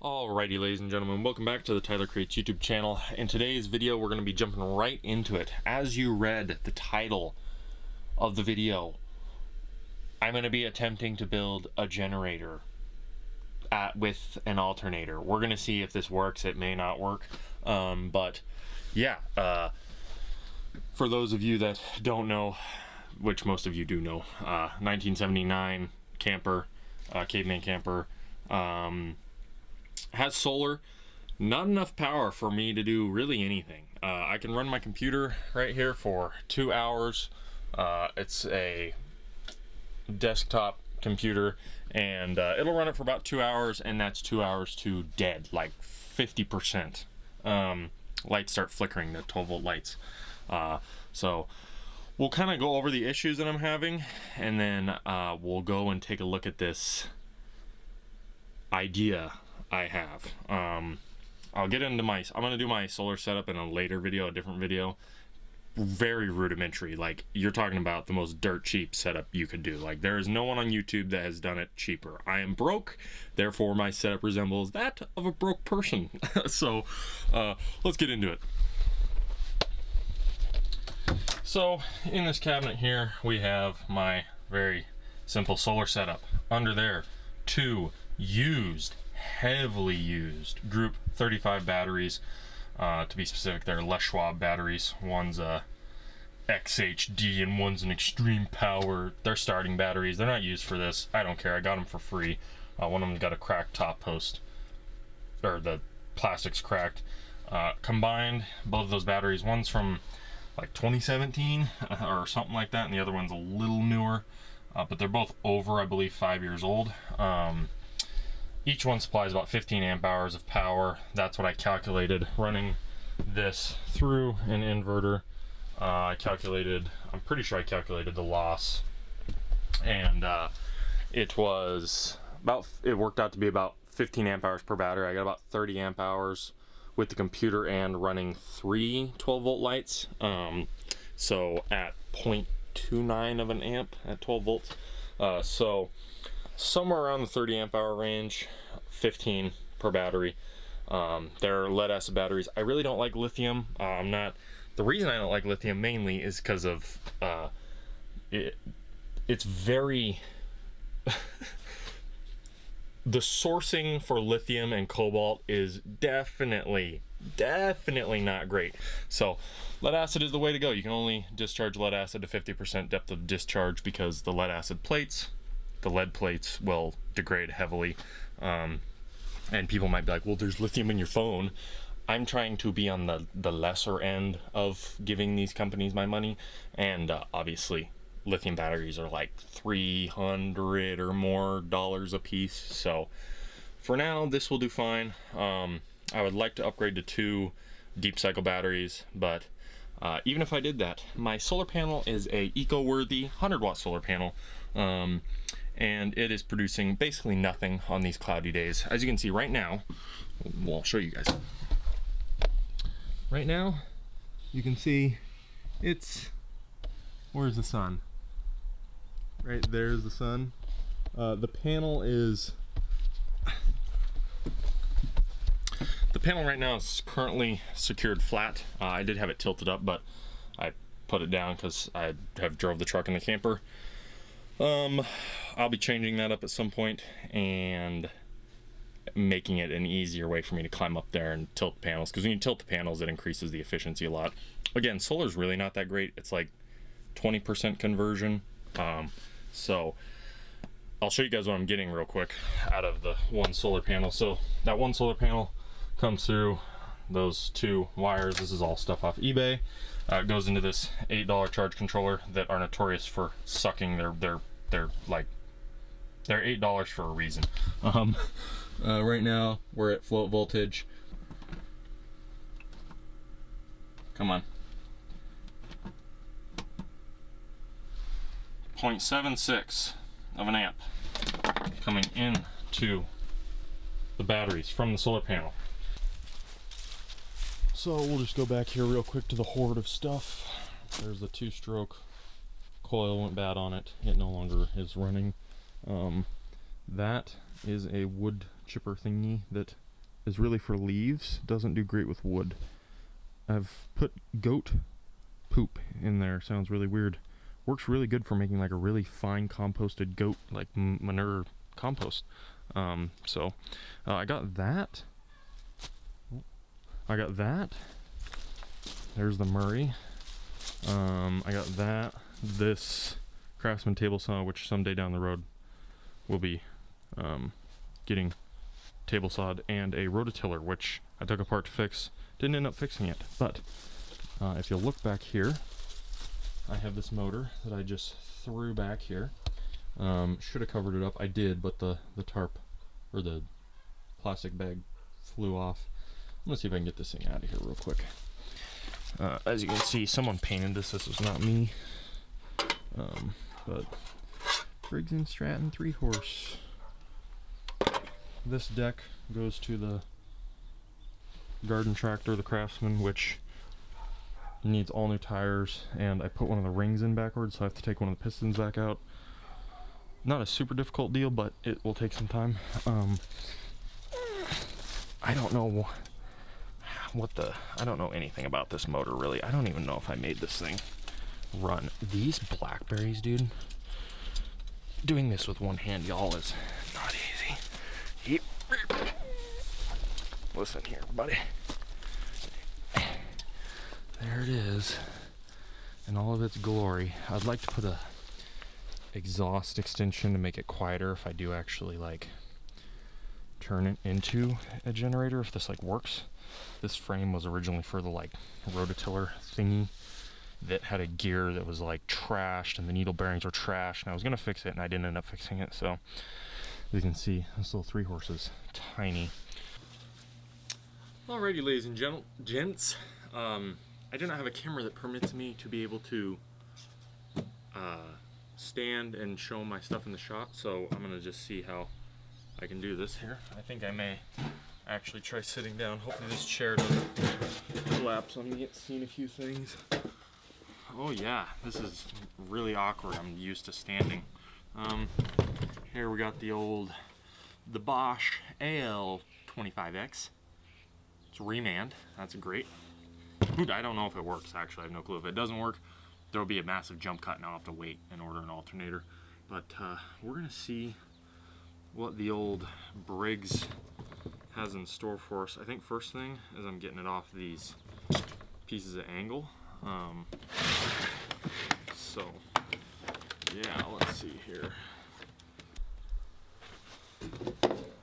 Alrighty, ladies and gentlemen, welcome back to the Tyler Creates YouTube channel. In today's video, we're going to be jumping right into it. As you read the title of the video, I'm going to be attempting to build a generator with an alternator. We're going to see if this works. It may not work, but yeah, for those of you that don't know, which most of you do know, 1979 camper, caveman camper, has solar, not enough power for me to do really anything. I can run my computer right here for 2 hours. It's a desktop computer, and it'll run it for about 2 hours, and that's 2 hours to dead, like 50%. Lights start flickering, the 12-volt lights. So we'll kind of go over the issues that I'm having, and then we'll go and take a look at this idea I have. I'll get into I'm gonna do my solar setup in a later video, a different video. Very rudimentary, like you're talking about the most dirt cheap setup you could do. Like there is no one on YouTube that has done it cheaper. I am broke, therefore my setup resembles that of a broke person. So let's get into it. So in this cabinet here we have my very simple solar setup. Under there, two heavily used group 35 batteries, to be specific. They're Les Schwab batteries. One's a XHD and one's an extreme power. They're starting batteries. They're not used for this. I don't care. I got them for free. One of them got a cracked top post, or the plastic's cracked. Combined, both of those batteries, one's from like 2017 or something like that, and the other one's a little newer, but they're both over, I believe, 5 years old. Each one supplies about 15 amp hours of power. That's what I calculated running this through an inverter. I'm pretty sure I calculated the loss, and it worked out to be about 15 amp hours per battery. I got about 30 amp hours with the computer and running three 12-volt lights. So at 0.29 of an amp at 12 volts. So somewhere around the 30 amp hour range, 15 per battery. They're lead acid batteries. I really don't like lithium. The reason I don't like lithium mainly is because of it's very the sourcing for lithium and cobalt is definitely not great. So lead acid is the way to go. You can only discharge lead acid to 50% depth of discharge because the lead acid plates, the lead plates will degrade heavily. And people might be like, well, there's lithium in your phone. I'm trying to be on the lesser end of giving these companies my money, and obviously lithium batteries are like $300 or more a piece. So for now this will do fine. I would like to upgrade to 2 deep cycle batteries, but even if I did that, my solar panel is a eco-worthy 100-watt solar panel, and it is producing basically nothing on these cloudy days. As you can see right now, well, I'll show you guys. Right now, you can see where's the sun? Right there's the sun. The panel right now is currently secured flat. I did have it tilted up, but I put it down because I have drove the truck in the camper. I'll be changing that up at some point and making it an easier way for me to climb up there and tilt the panels, because when you tilt the panels it increases the efficiency a lot. Again, solar's really not that great. It's like 20% conversion. So I'll show you guys what I'm getting real quick out of the one solar panel. So that one solar panel comes through those 2 wires. This is all stuff off eBay. It goes into this $8 charge controller that are notorious for sucking. They're $8 for a reason. Right now we're at float voltage. Come on. 0.76 of an amp coming into the batteries from the solar panel. So we'll just go back here real quick to the hoard of stuff. There's the 2-stroke coil, went bad on it. It no longer is running. That is a wood chipper thingy that is really for leaves. Doesn't do great with wood. I've put goat poop in there. Sounds really weird. Works really good for making like a really fine composted goat like manure compost. So I got that. There's the Murray. I got that. This Craftsman table saw, which someday down the road will be getting table sawed, and a rototiller, which I took apart to fix. Didn't end up fixing it, but if you'll look back here, I have this motor that I just threw back here. Should have covered it up. I did, but the tarp or the plastic bag flew off. I'm gonna see if I can get this thing out of here real quick. As you can see, someone painted this. This was not me. But Briggs & Stratton 3-horse. This deck goes to the garden tractor, the Craftsman, which needs all new tires, and I put one of the rings in backwards, so I have to take one of the pistons back out. Not a super difficult deal, but it will take some time. I don't know I don't know anything about this motor, really. I don't even know if I made this thing run. These blackberries, dude. Doing this with one hand, y'all, is not easy. Listen here, buddy. There it is in all of its glory. I'd like to put a exhaust extension to make it quieter if I do actually like turn it into a generator, if this like works. This frame was originally for the like rototiller thingy that had a gear that was like trashed, and the needle bearings were trashed, and I was gonna fix it and I didn't end up fixing it. So as you can see, this little 3-horse is tiny. Alrighty, ladies and gents, I do not have a camera that permits me to be able to stand and show my stuff in the shot, so I'm gonna just see how I can do this here. I think I may actually try sitting down. Hopefully this chair doesn't collapse. I'm gonna get seeing a few things. Oh yeah, this is really awkward. I'm used to standing. Here we got the Bosch AL25X. It's remand. That's great. Dude, I don't know if it works, actually. I have no clue. If it doesn't work, there will be a massive jump cut and I'll have to wait and order an alternator. But we're gonna see what the old Briggs has in store for us. I think first thing is I'm getting it off these pieces of angle. So yeah, let's see here.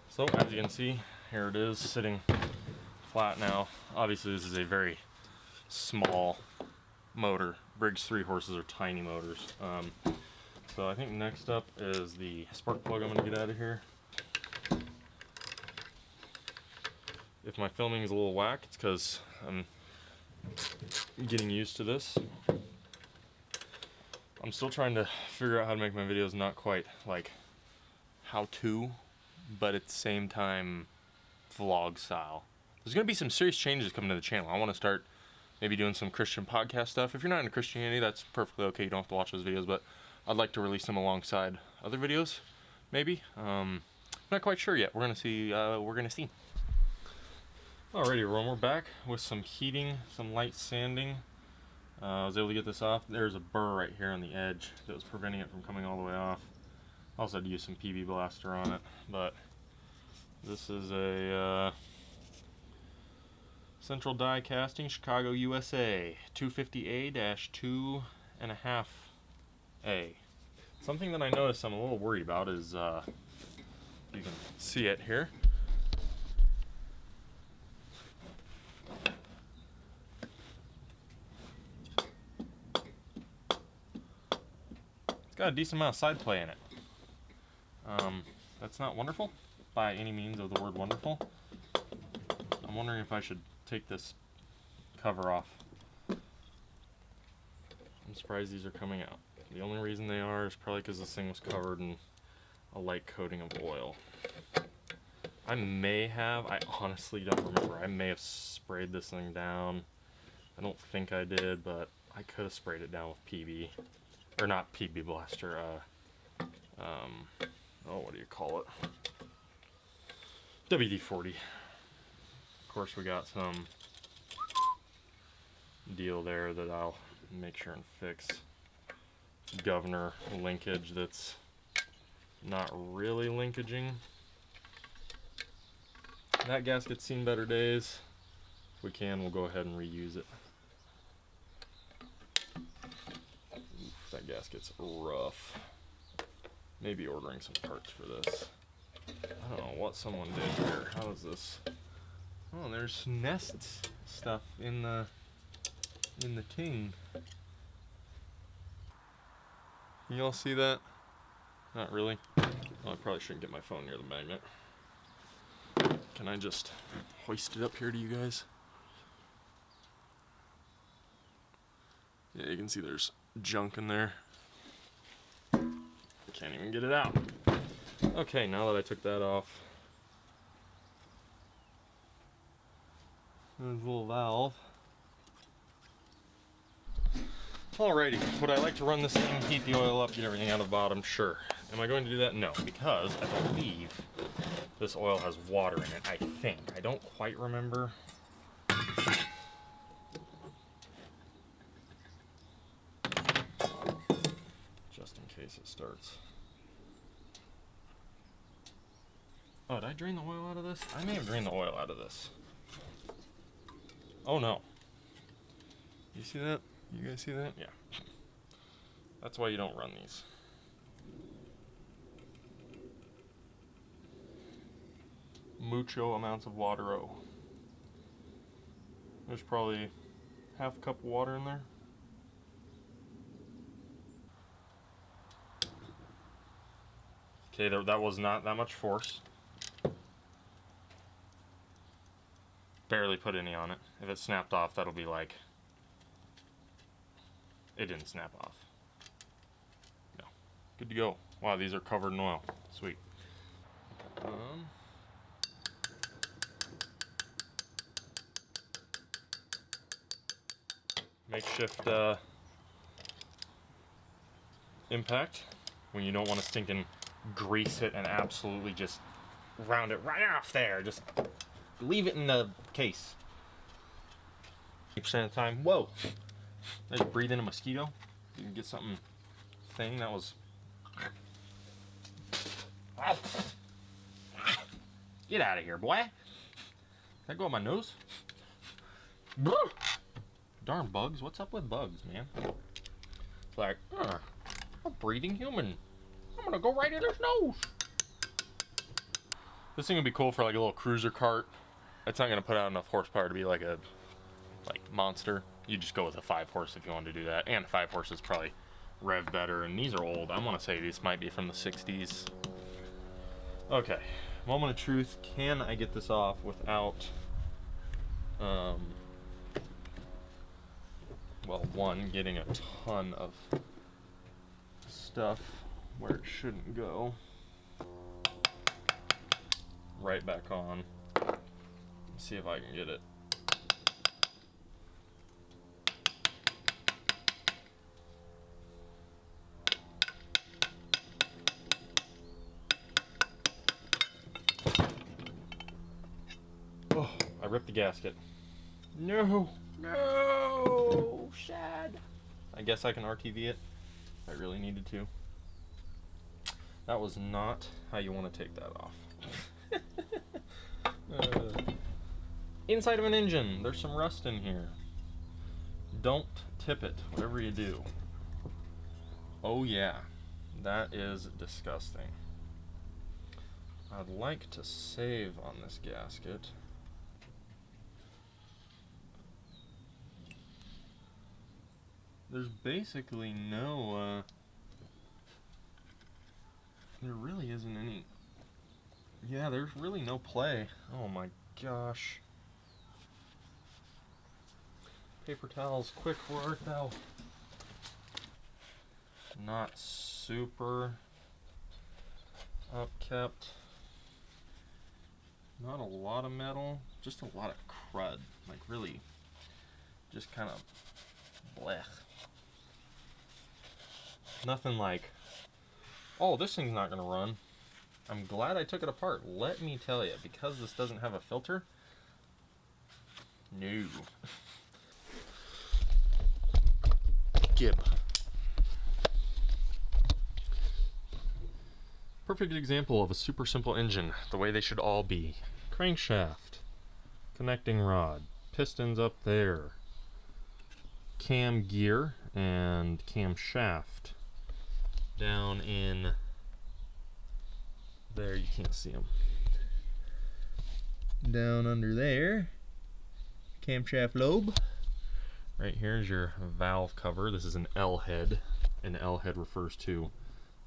So as you can see, here it is sitting flat now. Obviously this is a very small motor. Briggs 3-horses are tiny motors. So I think next up is the spark plug I'm going to get out of here. If my filming is a little whack, it's because I'm getting used to this. I'm still trying to figure out how to make my videos not quite like how to, but at the same time vlog style. There's going to be some serious changes coming to the channel. I want to start maybe doing some Christian podcast stuff. If you're not into Christianity, that's perfectly okay. You don't have to watch those videos, but I'd like to release them alongside other videos, maybe. Not quite sure yet. We're gonna see. Alrighty, everyone, we're back with some heating, some light sanding. I was able to get this off. There's a burr right here on the edge that was preventing it from coming all the way off. I also had to use some PB Blaster on it, but this is a Central Die Casting, Chicago, USA, 250A-2.5A. Something that I noticed I'm a little worried about is, you can see it here. It's got a decent amount of side play in it. That's not wonderful by any means of the word wonderful. I'm wondering if I should take this cover off. I'm surprised these are coming out. The only reason they are is probably because this thing was covered in a light coating of oil. I honestly don't remember. I may have sprayed this thing down. I don't think I did, but I could have sprayed it down with PB. Or not PB Blaster, what do you call it? WD-40. course, we got some deal there that I'll make sure and fix. Governor linkage that's not really linkaging. That gasket's seen better days. If we can, we'll go ahead and reuse it. That gasket's rough. Maybe ordering some parts for this. I don't know what someone did here. How is this? Oh, there's nest stuff in the ting. Can y'all see that? Not really. Oh, I probably shouldn't get my phone near the magnet. Can I just hoist it up here to you guys? Yeah, you can see there's junk in there. Can't even get it out. Okay, now that I took that off, there's a little valve. Alrighty, would I like to run this thing, heat the oil up, get everything out of the bottom? Sure. Am I going to do that? No, because I believe this oil has water in it, I think. I don't quite remember. Just in case it starts. Oh, did I drain the oil out of this? I may have drained the oil out of this. Oh no. You see that? You guys see that? Yeah. That's why you don't run these. Mucho amounts of water. Oh. There's probably half a cup of water in there. Okay, that was not that much force. Barely put any on it. If it snapped off, that'll be like, it didn't snap off. No. Good to go. Wow, these are covered in oil. Sweet. Makeshift impact when you don't want to stinking grease it and absolutely just round it right off there. Just leave it in the case. 80% of the time. Whoa! I just breathe in a mosquito. You can get something thing that was. Get out of here, boy! Can that go on my nose? Darn bugs! What's up with bugs, man? It's like, a breathing human. I'm gonna go right in his nose. This thing would be cool for like a little cruiser cart. It's not gonna put out enough horsepower to be like a monster. You just go with a 5-horse if you want to do that. And 5 horses probably rev better. And these are old. I want to say these might be from the 60s. Okay, moment of truth. Can I get this off without, well, one, getting a ton of stuff where it shouldn't go. Right back on. See if I can get it. Oh, I ripped the gasket. No! No! Shad! I guess I can RTV it. I really needed to. That was not how you want to take that off. Inside of an engine, there's some rust in here. Don't tip it, whatever you do. Oh yeah, that is disgusting. I'd like to save on this gasket. There's basically no, there really isn't any. Yeah, there's really no play. Oh my gosh. Paper towels, quick, where art thou? Not super upkept. Not a lot of metal, just a lot of crud. Like really, just kind of blech. Nothing like, oh, this thing's not gonna run. I'm glad I took it apart. Let me tell you, because this doesn't have a filter, No. Gib. Perfect example of a super simple engine, the way they should all be. Crankshaft, connecting rod, pistons up there, cam gear and cam shaft down in there. You can't see them. Down under there, camshaft lobe. Right here is your valve cover. This is an L head. An L head refers to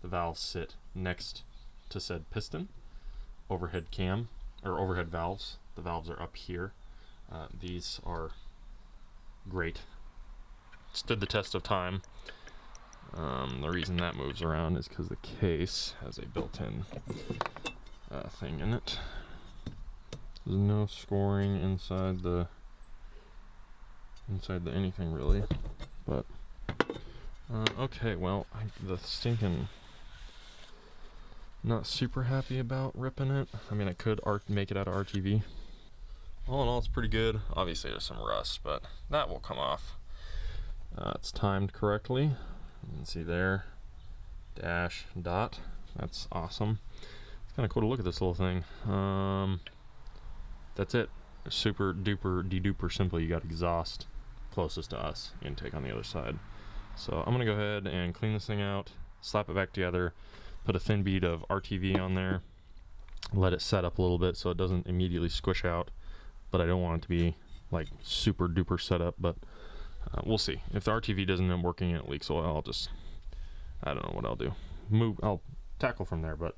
the valves sit next to said piston. Overhead cam, or overhead valves. The valves are up here. These are great. Stood the test of time. The reason that moves around is because the case has a built-in thing in it. There's no scoring inside the anything really, but okay. Well, the stinking not super happy about ripping it. I mean, I could make it out of RTV. All in all, it's pretty good. Obviously, there's some rust, but that will come off. It's timed correctly. You can see there, dash, dot. That's awesome. It's kind of cool to look at this little thing. That's it. Super duper de-duper simple. You got exhaust closest to us, intake on the other side. So I'm gonna go ahead and clean this thing out, slap it back together, put a thin bead of RTV on there, let it set up a little bit so it doesn't immediately squish out, but I don't want it to be like super duper set up, but we'll see. If the RTV doesn't end up working and it leaks oil, I don't know what I'll do. I'll tackle from there, but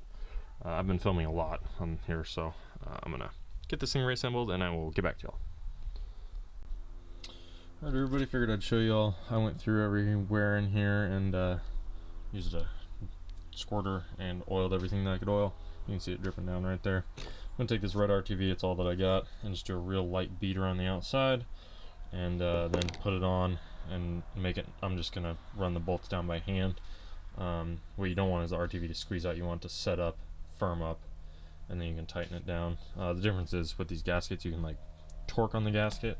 I've been filming a lot on here, so I'm gonna get this thing reassembled and I will get back to y'all. Alright everybody, figured I'd show y'all. I went through everywhere in here and used a squirter and oiled everything that I could oil. You can see it dripping down right there. I'm gonna take this red RTV, it's all that I got, and just do a real light beat around the outside and then put it on and make it. I'm just gonna run the bolts down by hand. What you don't want is the RTV to squeeze out. You want it to set up, firm up, and then you can tighten it down. The difference is with these gaskets you can like torque on the gasket.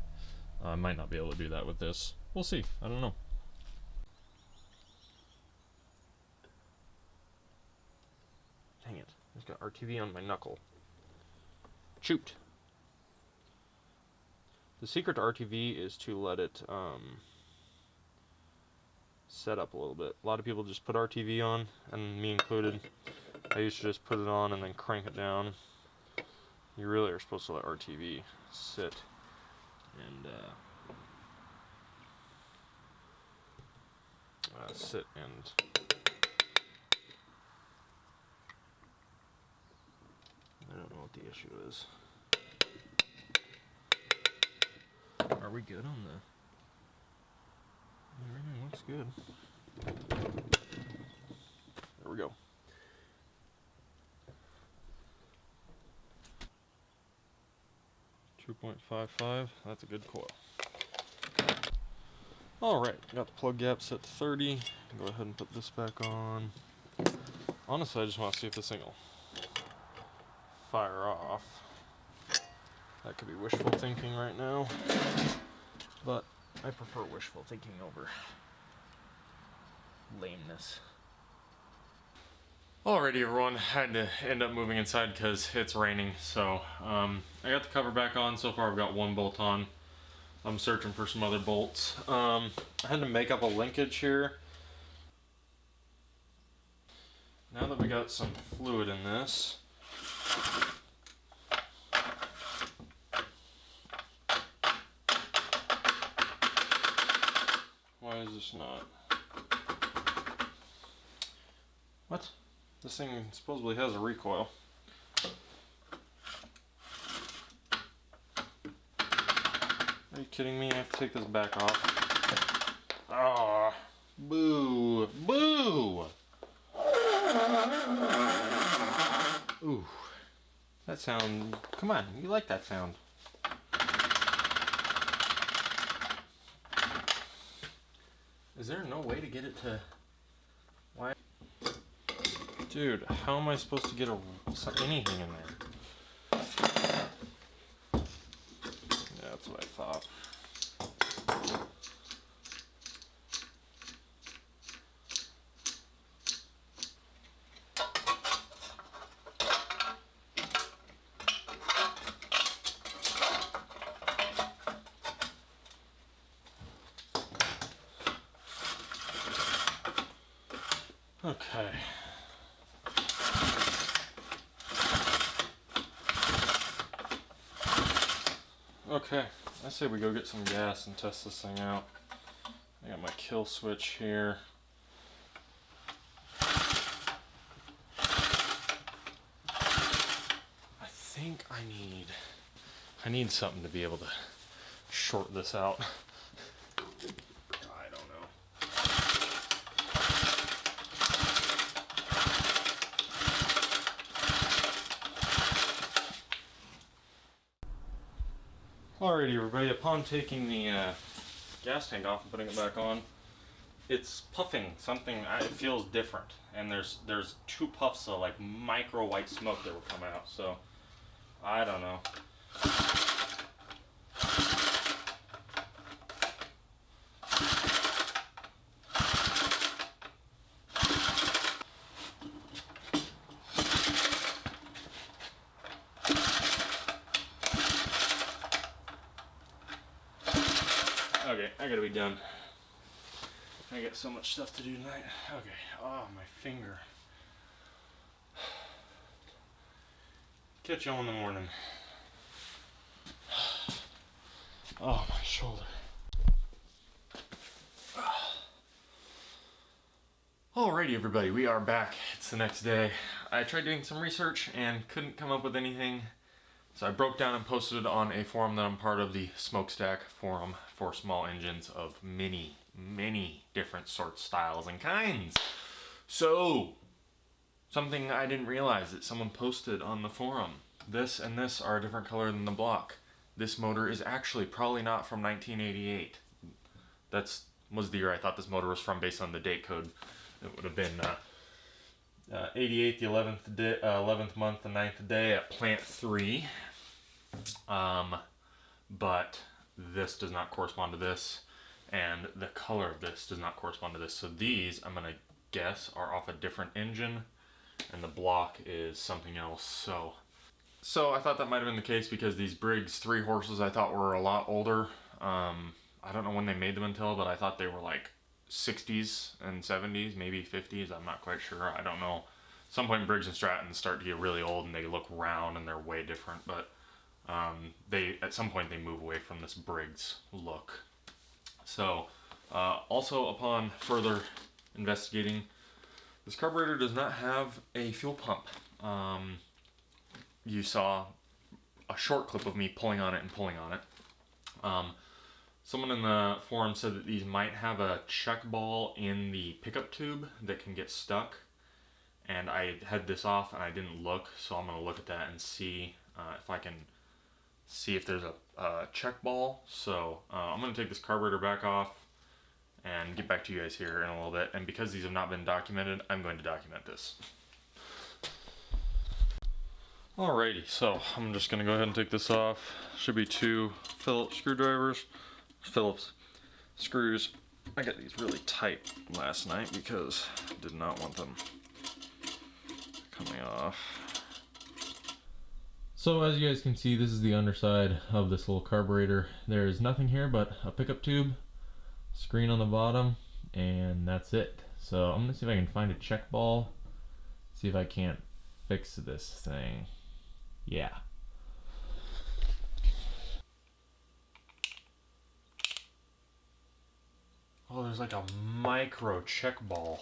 I might not be able to do that with this. We'll see. I don't know. Dang it. I just got RTV on my knuckle. Shoot. The secret to RTV is to let it set up a little bit. A lot of people just put RTV on, and me included. I used to just put it on and then crank it down. You really are supposed to let RTV sit and I don't know what the issue is. Are we good on the... Everything looks good. There we go. .55, that's a good coil. Alright, got the plug gap set to 30. Go ahead and put this back on. Honestly, I just want to see if this thing will fire off. That could be wishful thinking right now, but I prefer wishful thinking over lameness. Alrighty everyone, I had to end up moving inside because it's raining, so I got the cover back on. So far I've got one bolt on. I'm searching for some other bolts. I had to make up a linkage here. Now that we got some fluid in this, why is this not? What? This thing supposedly has a recoil. Are you kidding me? I have to take this back off. Ah, boo, boo! Ooh, that sound, come on, you like that sound. Is there no way to get it to, why? Dude, how am I supposed to get anything in there? Yeah, That's what I thought. Okay. Okay, I say we go get some gas and test this thing out. I got my kill switch here. I think I need something to be able to short this out. I don't know. Alrighty everybody, upon taking the gas tank off and putting it back on, it's puffing something. It feels different, and there's 2 puffs of like micro white smoke that were coming out, so I don't know. Okay, I gotta be done. I got so much stuff to do tonight. Okay, oh, my finger. Catch y'all in the morning. Oh, my shoulder. Alrighty everybody, we are back. It's the next day. I tried doing some research and couldn't come up with anything. So I broke down and posted it on a forum that I'm part of, the Smokestack forum for small engines of many different sorts, styles, and kinds. So, something I didn't realize that someone posted on the forum. This and this are a different color than the block. This motor is actually probably not from 1988. Was the year I thought this motor was from based on the date code. It would have been 88, the 11th month, the 9th day at plant 3. But this does not correspond to this, and the color of this does not correspond to this. So these, I'm gonna guess, are off a different engine, and the block is something else. So I thought that might have been the case because these Briggs 3 horses I thought were a lot older. I don't know when they made them until, but I thought they were like 60s and 70s, maybe 50s. I'm not quite sure. I don't know. At some point, Briggs and Strattons start to get really old and they look round and they're way different. But at some point they move away from this Briggs look. So also upon further investigating, this carburetor does not have a fuel pump. You saw a short clip of me pulling on it and pulling on it. Someone in the forum said that these might have a check ball in the pickup tube that can get stuck. And I had this off and I didn't look, so I'm going to look at that and see if I can see if there's a check ball. So I'm going to take this carburetor back off and get back to you guys here in a little bit. And because these have not been documented, I'm going to document this. Alrighty, so I'm just going to go ahead and take this off. Should be 2 Phillips screws. I got these really tight last night because I did not want them coming off. So as you guys can see, this is the underside of this little carburetor. There is nothing here but a pickup tube, screen on the bottom, and that's it. So I'm gonna see if I can find a check ball, see if I can't fix this thing. Yeah. Oh, there's like a micro check ball.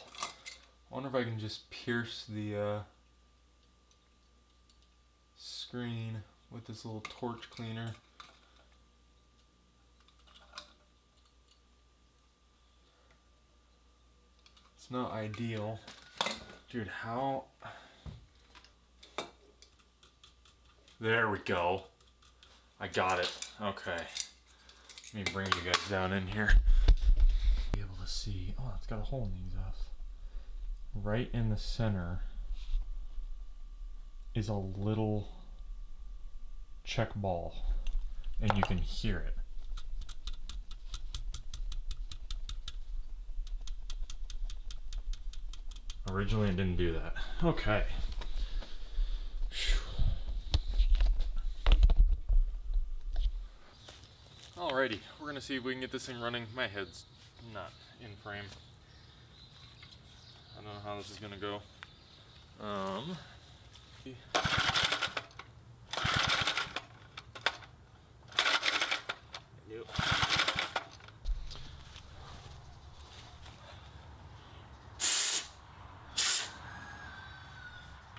I wonder if I can just pierce the screen with this little torch cleaner. It's not ideal. Dude, how? There we go. I got it. Okay. Let me bring you guys down in here. Be able to see. Oh, it's got a hole in the exhaust. Right in the center is a little check ball. and you can hear it. Originally it didn't do that. Okay. Alrighty, we're gonna see if we can get this thing running. My head's not in frame. I don't know how this is gonna go.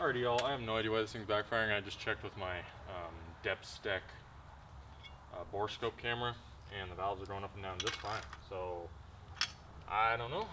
Alrighty, y'all. I have no idea why this thing's backfiring. I just checked with my depth stack borescope camera, and the valves are going up and down just fine. So I don't know.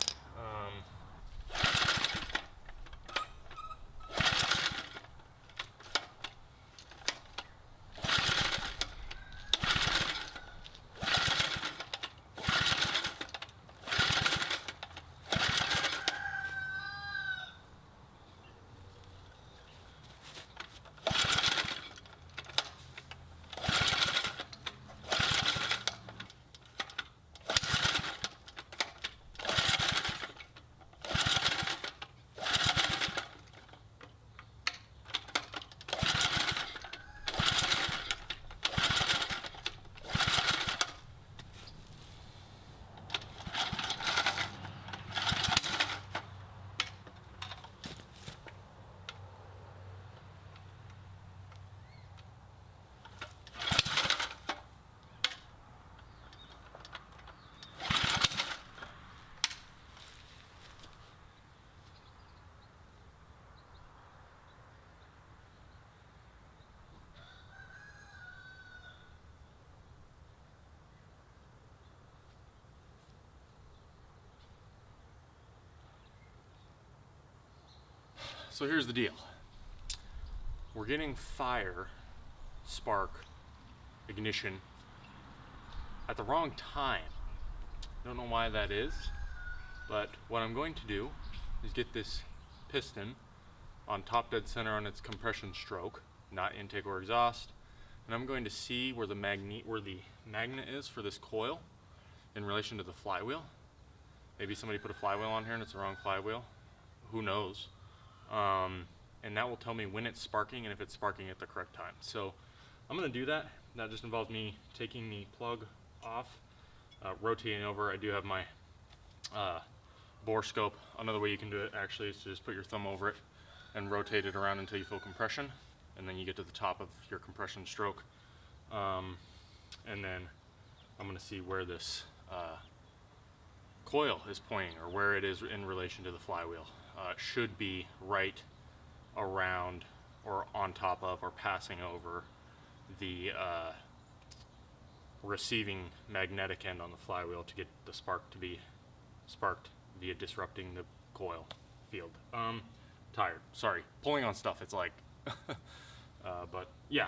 So here's the deal. We're getting fire, spark, ignition at the wrong time. Don't know why that is, but what I'm going to do is get this piston on top dead center on its compression stroke, not intake or exhaust, and I'm going to see where the magnet is for this coil in relation to the flywheel. Maybe somebody put a flywheel on here and it's the wrong flywheel. Who knows? And that will tell me when it's sparking and if it's sparking at the correct time. So I'm going to do that. That just involves me taking the plug off, rotating over. I do have my borescope. Another way you can do it actually is to just put your thumb over it and rotate it around until you feel compression, and then you get to the top of your compression stroke. And then I'm going to see where this coil is pointing, or where it is in relation to the flywheel. It should be right around or on top of or passing over the receiving magnetic end on the flywheel to get the spark to be sparked via disrupting the coil field. Tired, sorry, pulling on stuff, it's like but yeah,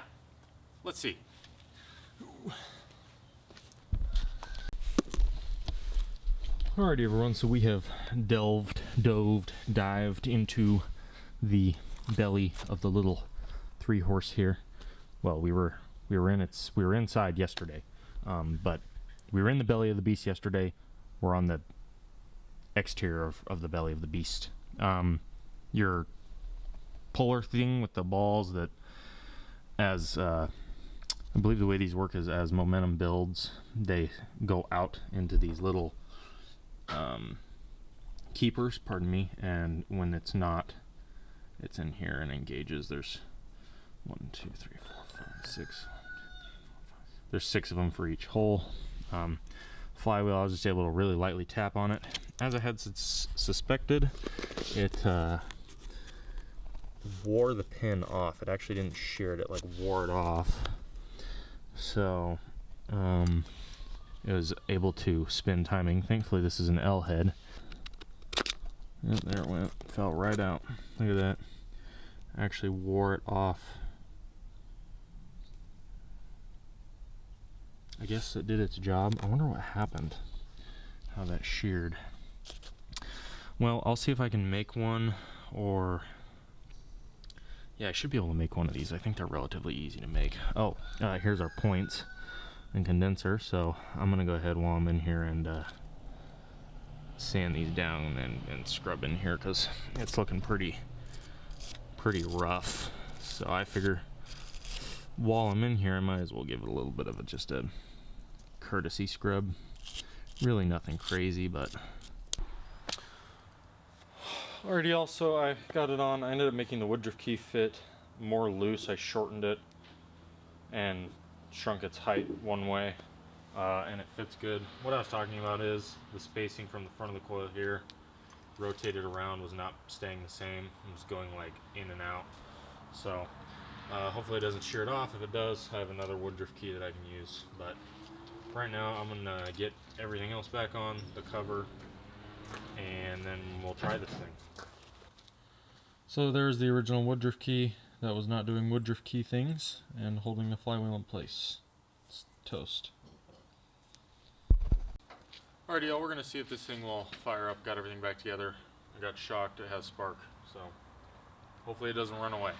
let's see. Alrighty everyone, so we have dived into the belly of the little 3-horse here. Well, we were inside yesterday, but we were in the belly of the beast yesterday. We're on the exterior of the belly of the beast. Your puller thing with the balls, that as I believe the way these work is as momentum builds, they go out into these little keepers, pardon me, and when it's not, it's in here and engages. There's 1, 2, 3, 4, 5, 6. There's 6 of them for each hole. Flywheel, I was just able to really lightly tap on it. As I had suspected, it wore the pin off. It actually didn't shear it, it like wore it off. So it was able to spin timing. Thankfully this is an L head. Yep, there it went. Fell right out. Look at that. Actually wore it off. I guess it did its job. I wonder what happened. How that sheared. Well, I'll see if I can make one, or yeah, I should be able to make one of these. I think they're relatively easy to make. Oh, here's our points. and condenser. So I'm gonna go ahead while I'm in here and sand these down and scrub in here, because it's looking pretty rough. So I figure while I'm in here, I might as well give it a little bit of just a courtesy scrub. Really nothing crazy, but alrighty, y'all. So I got it on. I ended up making the woodruff key fit more loose. I shortened it and shrunk its height one way, and it fits good. What I was talking about is the spacing from the front of the coil here, rotated around, was not staying the same. It was going like in and out. So hopefully it doesn't shear it off. If it does, I have another woodruff key that I can use. But right now I'm gonna get everything else back on the cover, and then we'll try this thing. So there's the original woodruff key that was not doing woodruff key things and holding the flywheel in place. It's toast. Alrighty, y'all, we're gonna see if this thing will fire up. Got everything back together. I got shocked. It has spark, so hopefully it doesn't run away.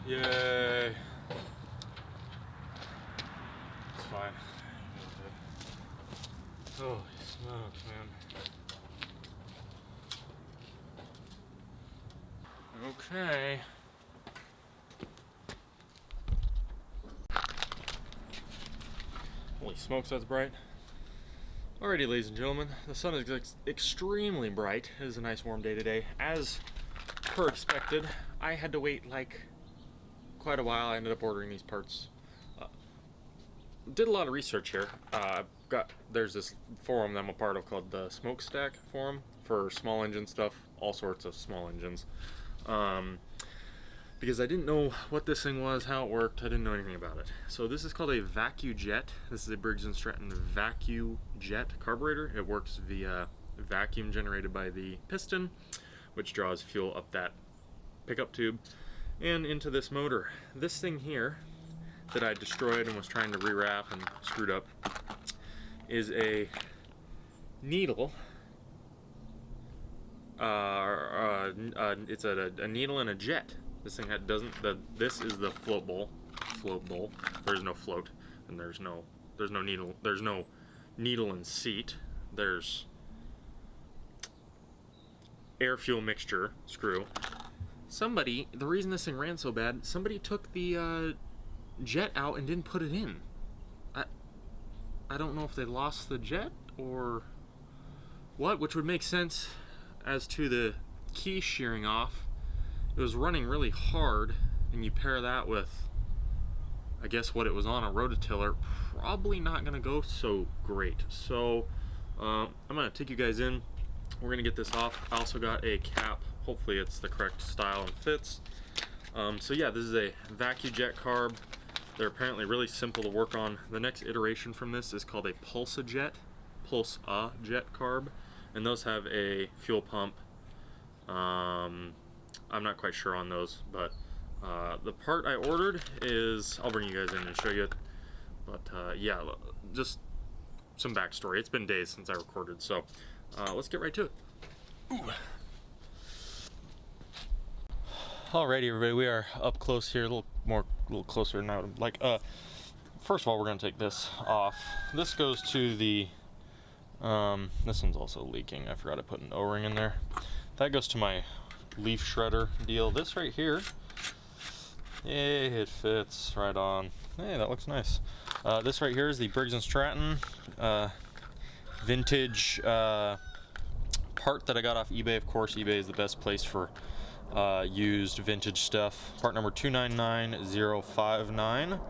Yay! It's fine. Holy smokes, man. Okay. Holy smokes, that's bright. Alrighty, ladies and gentlemen, the sun is extremely bright. It is a nice warm day today. As per expected, I had to wait like quite a while. I ended up ordering these parts. Did a lot of research here. There's this forum that I'm a part of called the Smokestack forum for small engine stuff, all sorts of small engines. Because I didn't know what this thing was, how it worked. I didn't know anything about it. So this is called a VacuJet. This is a Briggs & Stratton VacuJet carburetor. It works via vacuum generated by the piston, which draws fuel up that pickup tube and into this motor. This thing here that I destroyed and was trying to rewrap and screwed up is a needle. It's a needle and a jet. This thing this is the float bowl. There's no float, and there's no needle. There's no needle and seat. There's air fuel mixture screw. The reason this thing ran so bad, somebody took the jet out and didn't put it in. I don't know if they lost the jet or what, which would make sense as to the key shearing off. It was running really hard, and you pair that with, I guess, what it was on, a rototiller, probably not going to go so great. So I'm going to take you guys in. We're going to get this off. I also got a cap. Hopefully it's the correct style and fits. So yeah, this is a VacuJet carb. They're apparently really simple to work on. The next iteration from this is called a Pulse-A-Jet carb, and those have a fuel pump. I'm not quite sure on those, but the part I ordered is, I'll bring you guys in and show you it. But yeah, just some backstory. It's been days since I recorded, so let's get right to it. Ooh. Alrighty, everybody, we are up close here, a little closer than I would like. First of all, we're gonna take this off. This goes to the, this one's also leaking. I forgot to put an O-ring in there. That goes to my leaf shredder deal. This right here, hey, it fits right on. Hey, that looks nice. This right here is the Briggs & Stratton vintage part that I got off eBay. Of course, eBay is the best place for used vintage stuff. Part number 299059,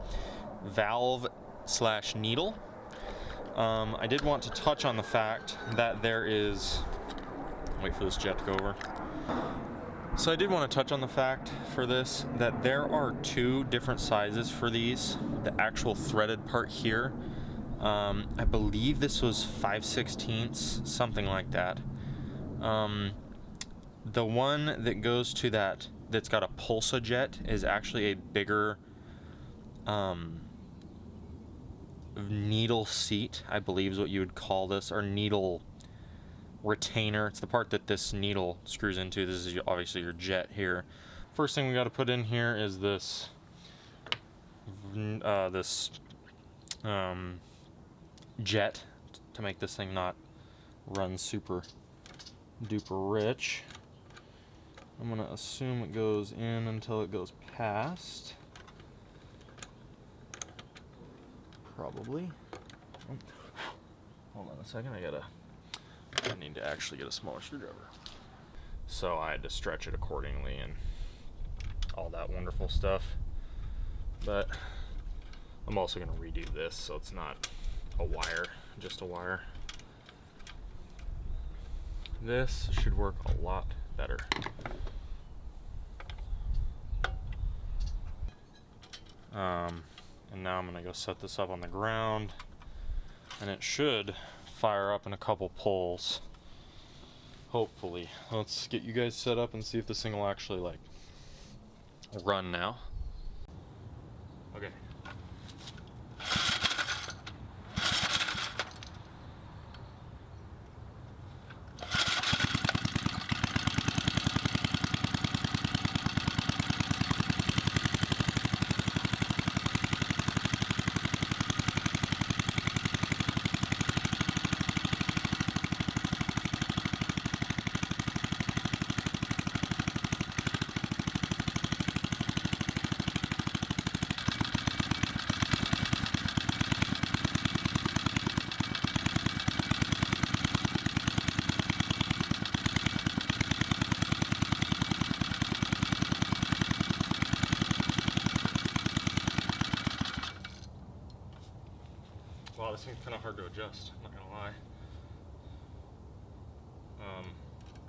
valve/needle. I did want to touch on the fact that there is, wait for this jet to go over. So I did want to touch on the fact for this that there are two different sizes for these. The actual threaded part here, I believe this was 5/16, something like that. The one that goes to that's got a Pulsa jet is actually a bigger needle seat, I believe is what you would call this, or needle retainer. It's the part that this needle screws into. This is obviously your jet here. First thing we got to put in here is this jet to make this thing not run super duper rich. I'm gonna assume it goes in until it goes past. Probably. Oh. Hold on a second, I need to actually get a smaller screwdriver. So I had to stretch it accordingly and all that wonderful stuff. But I'm also gonna redo this so it's not a wire, just a wire. This should work a lot better. And now I'm gonna go set this up on the ground, and it should fire up in a couple pulls. Hopefully. Let's get you guys set up and see if this thing will actually like run now. Okay. Wow, this thing's kind of hard to adjust, I'm not gonna lie. I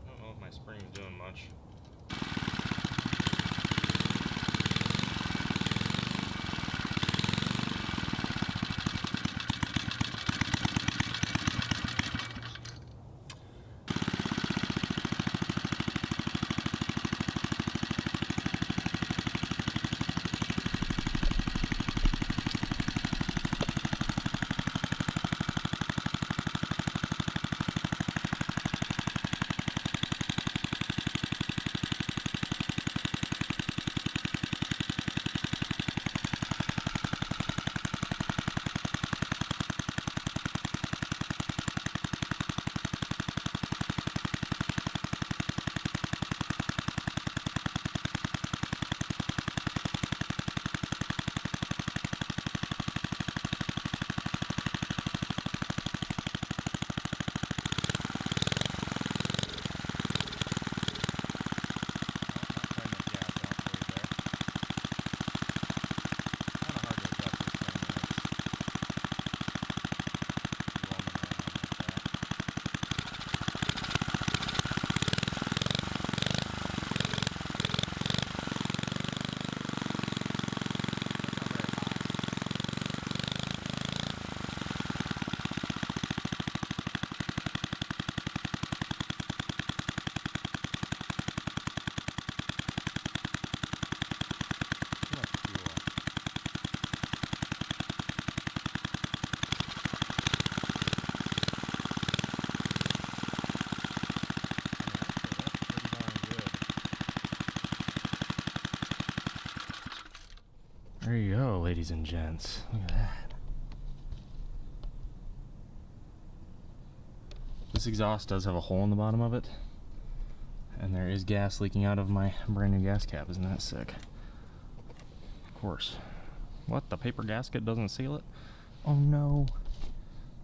don't know if my spring's doing much. There you go, ladies and gents. Look at that. This exhaust does have a hole in the bottom of it, and there is gas leaking out of my brand new gas cap. Isn't that sick? Of course. What? The paper gasket doesn't seal it? Oh no.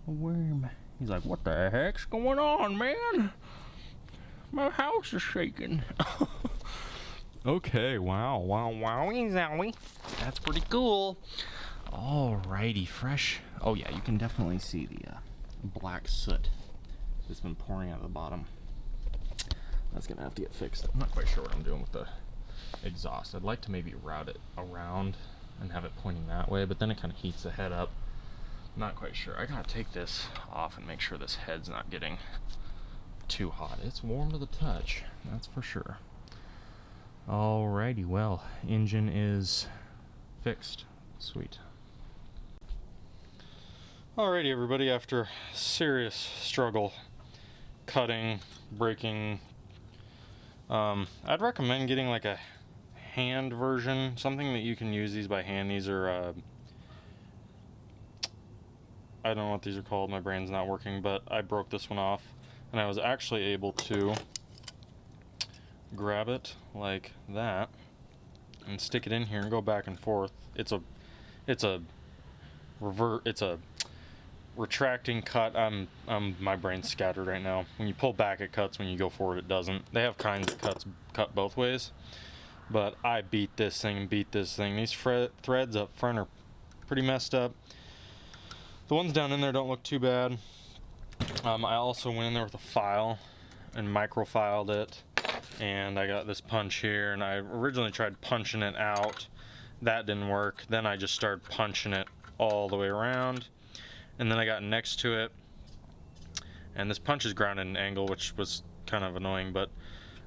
A worm. He's like, what the heck's going on, man? My house is shaking. Okay, wow, wowie zowie. That's pretty cool. Alrighty, fresh. Oh yeah, you can definitely see the black soot that's been pouring out of the bottom. That's gonna have to get fixed. I'm not quite sure what I'm doing with the exhaust. I'd like to maybe route it around and have it pointing that way, but then it kind of heats the head up. Not quite sure. I gotta take this off and make sure this head's not getting too hot. It's warm to the touch, that's for sure. Alrighty, well, engine is fixed. Sweet. Alrighty, everybody, after serious struggle cutting, breaking, I'd recommend getting like a hand version, something that you can use these by hand. These are I don't know what these are called, my brain's not working, but I broke this one off and I was actually able to grab it like that and stick it in here and go back and forth. It's a retracting cut. My brain's scattered right now. When you pull back it cuts, when you go forward it doesn't. They have kinds that cut both ways, but I beat this thing. These threads up front are pretty messed up. The ones down in there don't look too bad. I also went in there with a file and microfiled it, and I got this punch here, and I originally tried punching it out. That didn't work. Then I just started punching it all the way around, and then I got next to it, and this punch is grounded at an angle, which was kind of annoying, but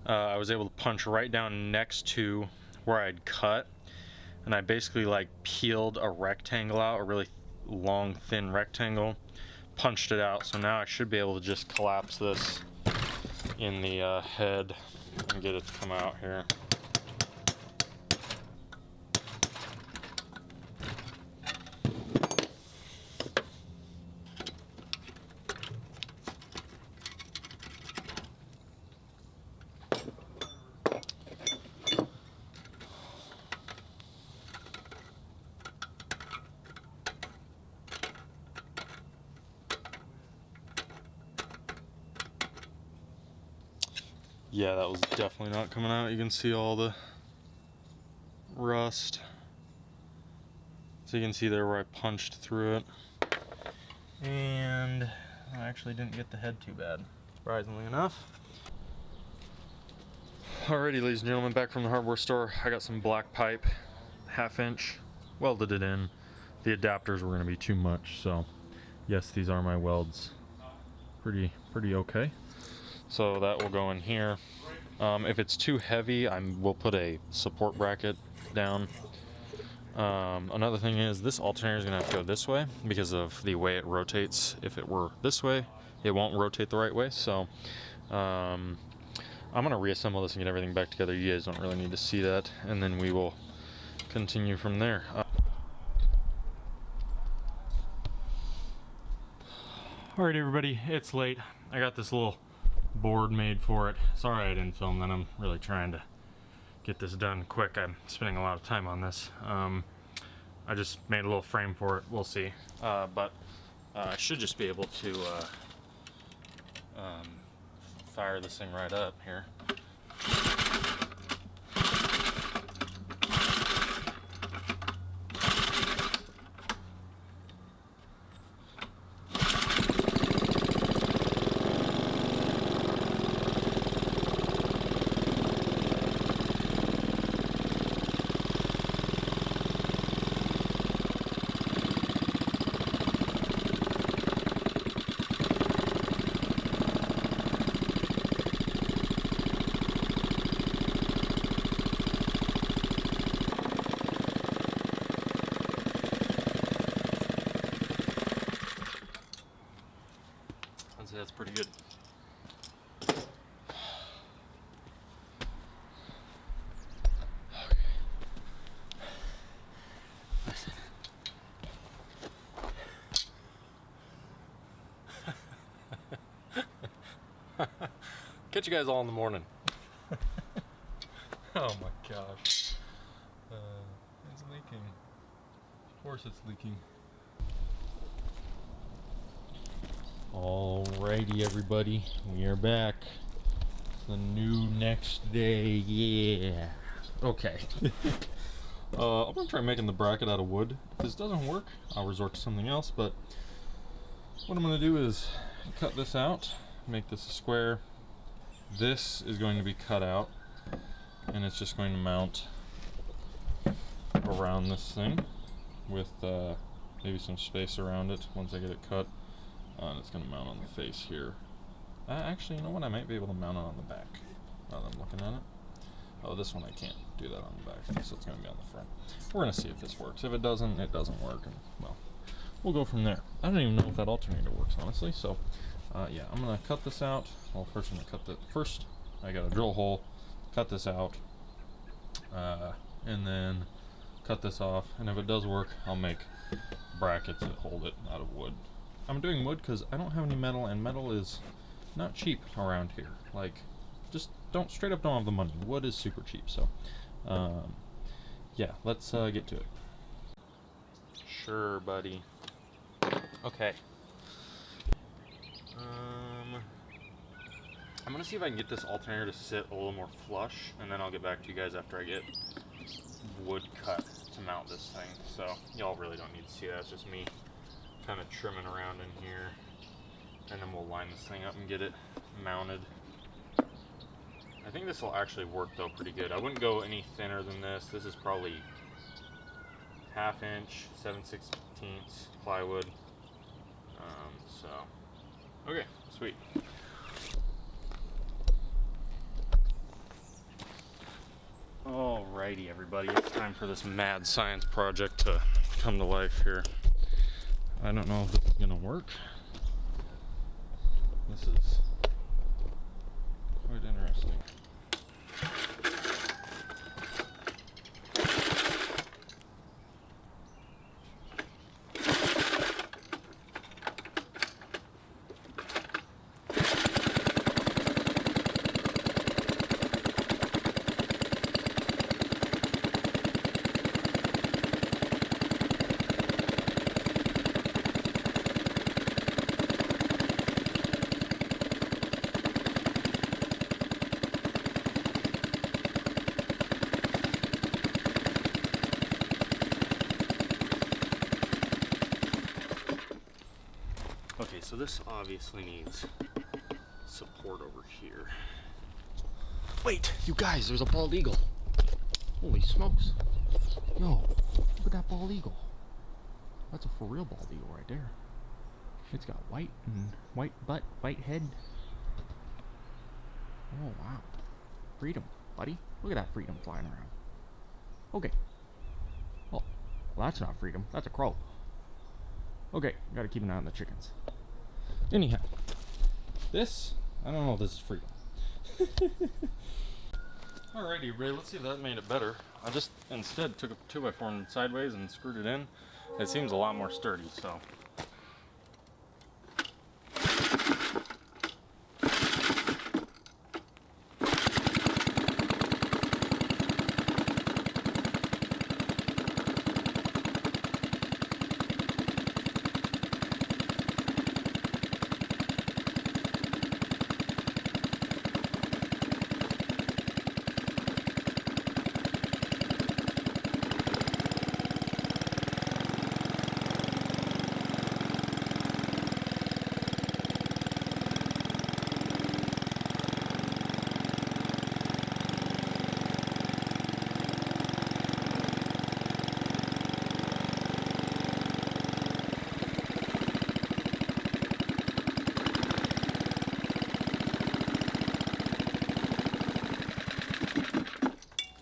I was able to punch right down next to where I'd cut, and I basically like peeled a rectangle out, a really long thin rectangle, punched it out. So now I should be able to just collapse this in the head and get it to come out here. Yeah, that was definitely not coming out. You can see all the rust. So you can see there where I punched through it. And I actually didn't get the head too bad, surprisingly enough. Alrighty, ladies and gentlemen, back from the hardware store. I got some black pipe, 1/2 inch, welded it in. The adapters were going to be too much, so yes, these are my welds. Pretty okay. So that will go in here. If it's too heavy, we'll put a support bracket down. Another thing is this alternator is going to have to go this way because of the way it rotates. If it were this way, it won't rotate the right way. So I'm going to reassemble this and get everything back together. You guys don't really need to see that. And then we will continue from there. Alright, everybody, it's late. I got this little board made for it. Sorry I didn't film that. I'm really trying to get this done quick. I'm spending a lot of time on this. I just made a little frame for it. We'll see. But I should just be able to fire this thing right up here. That's pretty good. catch you guys all in the morning. Oh my gosh. It's leaking. Of course it's leaking. Alrighty everybody, we are back. It's the new next day, yeah. Okay. I'm gonna try making the bracket out of wood. If this doesn't work, I'll resort to something else, but what I'm gonna do is cut this out, make this a square. This is going to be cut out, and it's just going to mount around this thing with maybe some space around it once I get it cut. And it's going to mount on the face here. Actually, you know what? I might be able to mount it on the back now that I'm looking at it. Oh, this one I can't do that on the back, so it's going to be on the front. We're going to see if this works. If it doesn't, it doesn't work, and well, we'll go from there. I don't even know if that alternator works, honestly, so yeah, I'm going to cut this out. Well, first I'm going to cut the first. I got to drill a hole, cut this out, and then cut this off, and if it does work, I'll make brackets that hold it out of wood. I'm doing wood because I don't have any metal, and metal is not cheap around here. Like, just straight up don't have the money. Wood is super cheap, so yeah, let's get to it. Sure, buddy. Okay. I'm gonna see if I can get this alternator to sit a little more flush, and then I'll get back to you guys after I get wood cut to mount this thing. So y'all really don't need to see that. It's just me kind of trimming around in here, and then we'll line this thing up and get it mounted. I think this will actually work though pretty good. I wouldn't go any thinner than this. This is probably 1/2 inch, 7/16 plywood. So okay, sweet. Alrighty everybody, it's time for this mad science project to come to life here. I don't know if this is gonna work. This is quite interesting. Okay, so this obviously needs support over here. Wait, you guys, there's a bald eagle. Holy smokes. Yo, look at that bald eagle. That's a for real bald eagle right there. It's got white butt, white head. Oh, wow. Freedom, buddy. Look at that freedom flying around. Okay. Oh, well, that's not freedom. That's a crow. Okay, gotta keep an eye on the chickens. Anyhow, this, I don't know if this is freedom. Alrighty, Ray, let's see if that made it better. I just instead took a 2x4 sideways and screwed it in. It seems a lot more sturdy, so.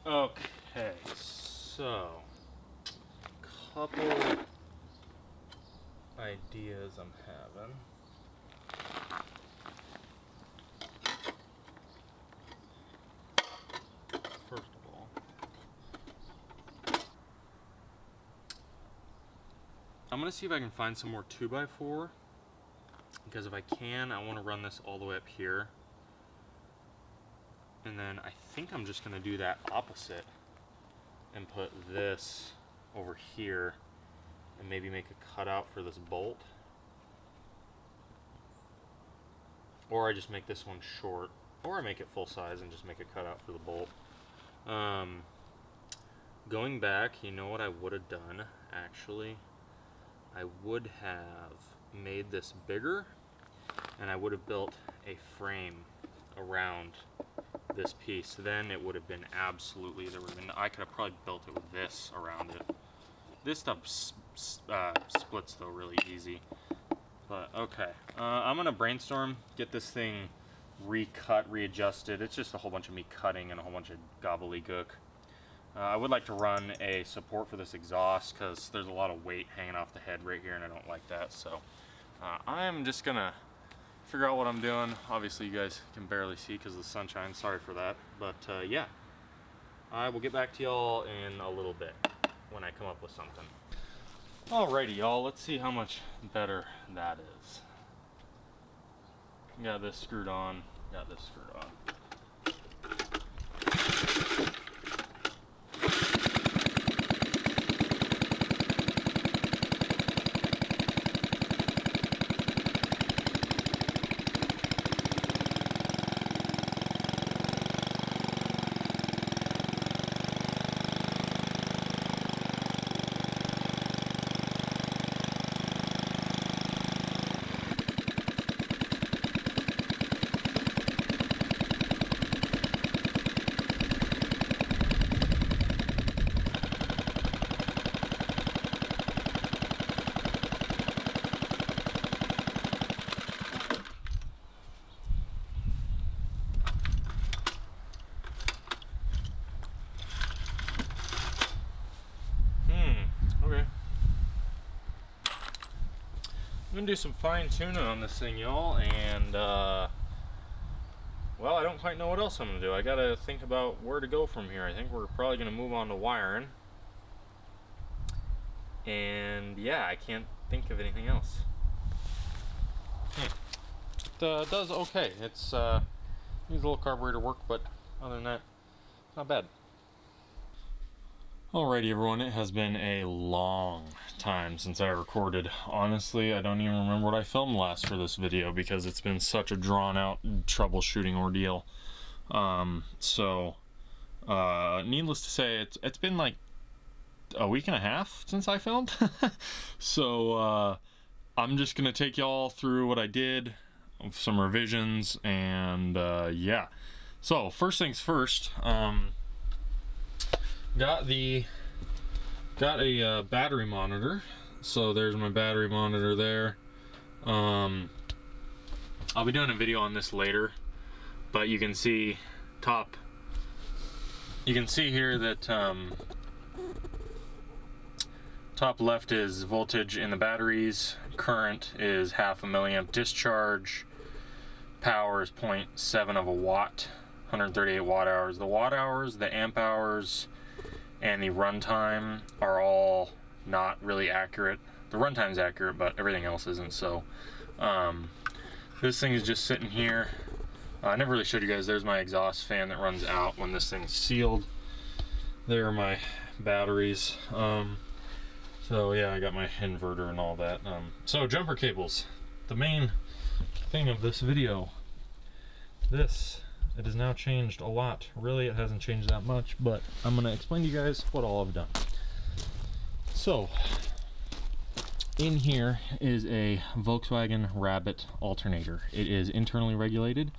Okay, so couple ideas I'm having. First of all, I'm gonna see if I can find some more 2x4, because if I can, I want to run this all the way up here And then I think I'm just gonna do that opposite and put this over here and maybe make a cutout for this bolt. Or I just make this one short, or I make it full size and just make a cutout for the bolt. Going back, you know what I would have done actually? I would have made this bigger, and I would have built a frame around this piece. Then it would have been absolutely, I could have probably built it with this around it. This stuff splits though really easy. But okay, I'm gonna brainstorm, get this thing recut, readjusted. It's just a whole bunch of me cutting and a whole bunch of gobbledygook. I would like to run a support for this exhaust because there's a lot of weight hanging off the head right here and I don't like that. So I'm just gonna figure out what I'm doing. Obviously you guys can barely see because of the sunshine, sorry for that. But yeah, I will get back to y'all in a little bit when I come up with something. Alrighty y'all, let's see how much better that is. Got this screwed on, got this screwed on. I'm gonna do some fine tuning on this thing, y'all, and well, I don't quite know what else I'm gonna do. I gotta think about where to go from here. I think we're probably gonna move on to wiring, and yeah, I can't think of anything else. It does okay. It's needs a little carburetor work, but other than that, not bad. Alrighty everyone, it has been a long time since I recorded. Honestly, I don't even remember what I filmed last for this video because it's been such a drawn out troubleshooting ordeal. Needless to say, it's been like a week and a half since I filmed. So I'm just gonna take y'all through what I did, some revisions, and yeah. So first things first, got a battery monitor. So there's my battery monitor there. I'll be doing a video on this later, but you can see here that top left is voltage in the batteries, current is 0.5 milliamp discharge, power is 0.7 of a watt, 138 watt hours. The watt hours, the amp hours, and the runtime are all not really accurate. The runtime's accurate, but everything else isn't. So this thing is just sitting here. I never really showed you guys. There's my exhaust fan that runs out when this thing's sealed. There are my batteries. So yeah, I got my inverter and all that. So jumper cables, the main thing of this video. It has now changed a lot. Really, it hasn't changed that much, but I'm gonna explain to you guys what all I've done. So, in here is a Volkswagen Rabbit alternator. It is internally regulated.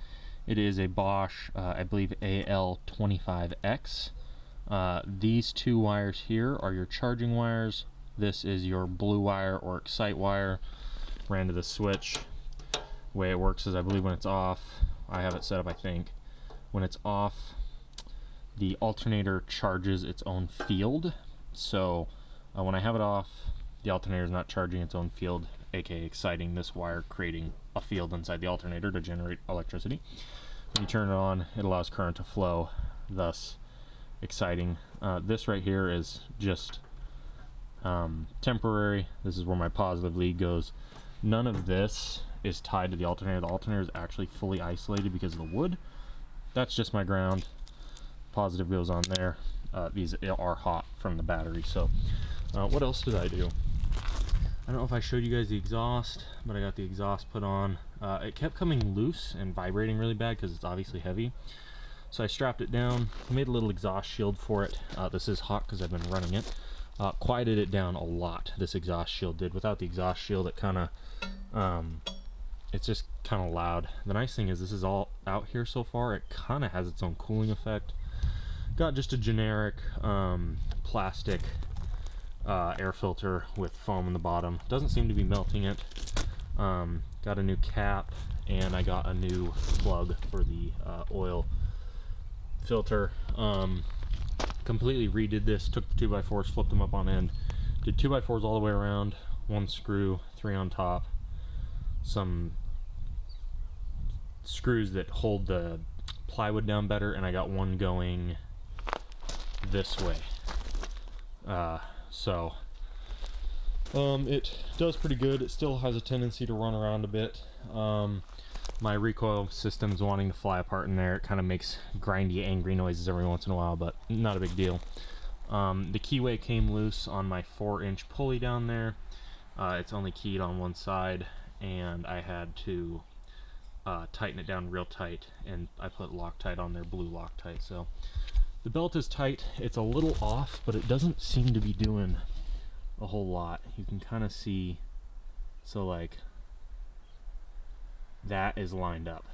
It is a Bosch, I believe, AL25X. These two wires here are your charging wires. This is your blue wire or excite wire. Ran to the switch. The way it works is, I believe when it's off, I have it set up, I think. When it's off, the alternator charges its own field. So when I have it off, the alternator is not charging its own field, aka exciting this wire, creating a field inside the alternator to generate electricity. When you turn it on, it allows current to flow, thus exciting. This right here is just temporary. This is where my positive lead goes. None of this is tied to the alternator. The alternator is actually fully isolated because of the wood. that's just my ground. Positive goes on there. These are hot from the battery. So what else did I do? I don't know if I showed you guys the exhaust, but I got the exhaust put on. It kept coming loose and vibrating really bad because it's obviously heavy. So I strapped it down, made a little exhaust shield for it. This is hot because I've been running it. Quieted it down a lot, this exhaust shield did. Without the exhaust shield, it kind of, it's just kind of loud. The nice thing is this is all out here so far. It kind of has its own cooling effect. Got just a generic plastic air filter with foam in the bottom. Doesn't seem to be melting it. Got a new cap, and I got a new plug for the oil filter. Completely redid this, took the 2x4s, flipped them up on end, did 2x4s all the way around, 1 screw, 3 on top, some screws that hold the plywood down better, and I got one going this way. It does pretty good. It still has a tendency to run around a bit. My recoil system's wanting to fly apart in there. It kind of makes grindy, angry noises every once in a while, but not a big deal. The keyway came loose on my 4-inch pulley down there. It's only keyed on one side, and I had to tighten it down real tight, and I put Loctite on there, blue Loctite. So the belt is tight. It's a little off, but it doesn't seem to be doing a whole lot. You can kind of see, so like that is lined up.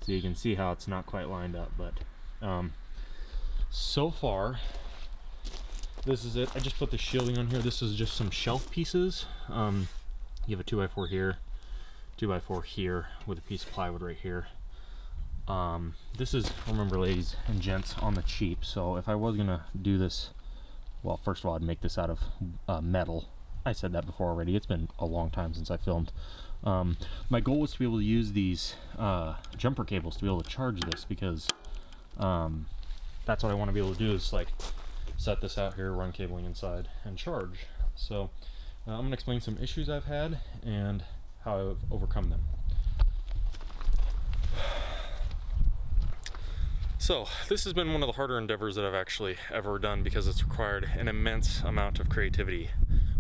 So you can see how it's not quite lined up, but so far this is it. I just put the shielding on here. This is just some shelf pieces. You have a 2x4 here, 2x4 here with a piece of plywood right here. This is, remember ladies and gents, on the cheap. So if I was gonna do this, well, first of all, I'd make this out of metal. I said that before already. It's been a long time since I filmed. My goal was to be able to use these jumper cables to be able to charge this, because that's what I want to be able to do, is like set this out here, run cabling inside, and charge. So I'm going to explain some issues I've had and how I've overcome them. So this has been one of the harder endeavors that I've actually ever done, because it's required an immense amount of creativity.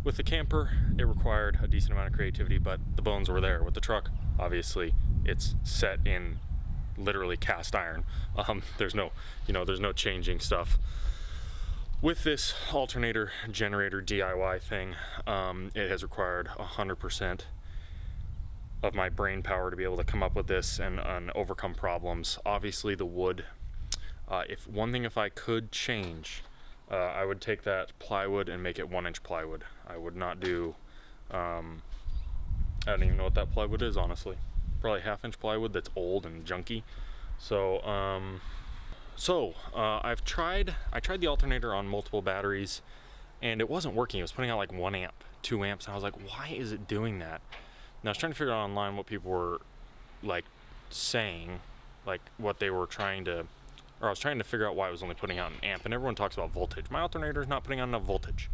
With the camper, it required a decent amount of creativity, but the bones were there. With the truck, obviously, it's set in literally cast iron. There's no changing stuff. With this alternator generator DIY thing, it has required 100% of my brain power to be able to come up with this and overcome problems. Obviously, the wood. If I could change, I would take that plywood and make it 1-inch plywood. I would not do, I don't even know what that plywood is, honestly. Probably 1/2-inch plywood that's old and junky. So, I tried the alternator on multiple batteries, and it wasn't working. It was putting out like 1 amp, 2 amps, and I was like, why is it doing that? And I was trying to figure out online what people were like saying, like what they were trying to, or I was trying to figure out why it was only putting out an amp, and everyone talks about voltage. My alternator is not putting out enough voltage.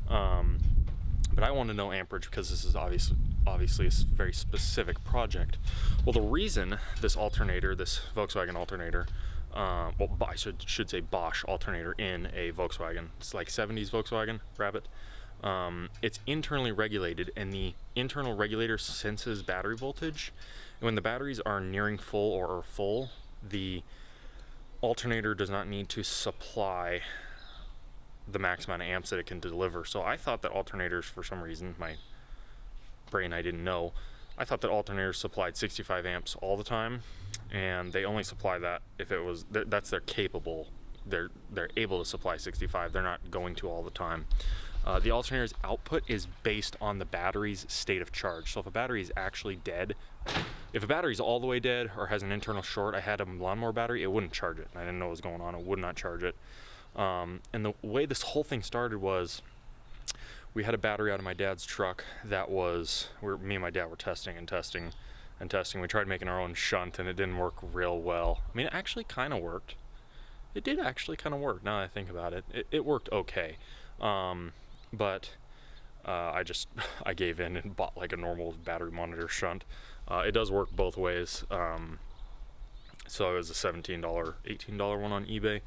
But I want to know amperage, because this is obviously a very specific project. Well, the reason this alternator, this Volkswagen alternator, I should say Bosch alternator in a Volkswagen, it's like 70s Volkswagen Rabbit, it's internally regulated, and the internal regulator senses battery voltage. And when the batteries are nearing full or are full, the alternator does not need to supply the max amount of amps that it can deliver. So I thought that alternators, for some reason, my brain, I didn't know, I thought that alternators supplied 65 amps all the time, and they only supply that if it was, that's their capable, they're able to supply 65. They're not going to all the time. The alternator's output is based on the battery's state of charge. So if a battery is actually dead, if a battery's all the way dead or has an internal short, I had a lawnmower battery, it wouldn't charge it. I didn't know what was going on. It would not charge it. And the way this whole thing started was, we had a battery out of my dad's truck that was, me and my dad were testing. We tried making our own shunt, and it didn't work real well. I mean, it actually kind of worked. It did actually kind of work, now that I think about it. It worked okay. But I gave in and bought like a normal battery monitor shunt. It does work both ways. So it was a $17, $18 one on eBay.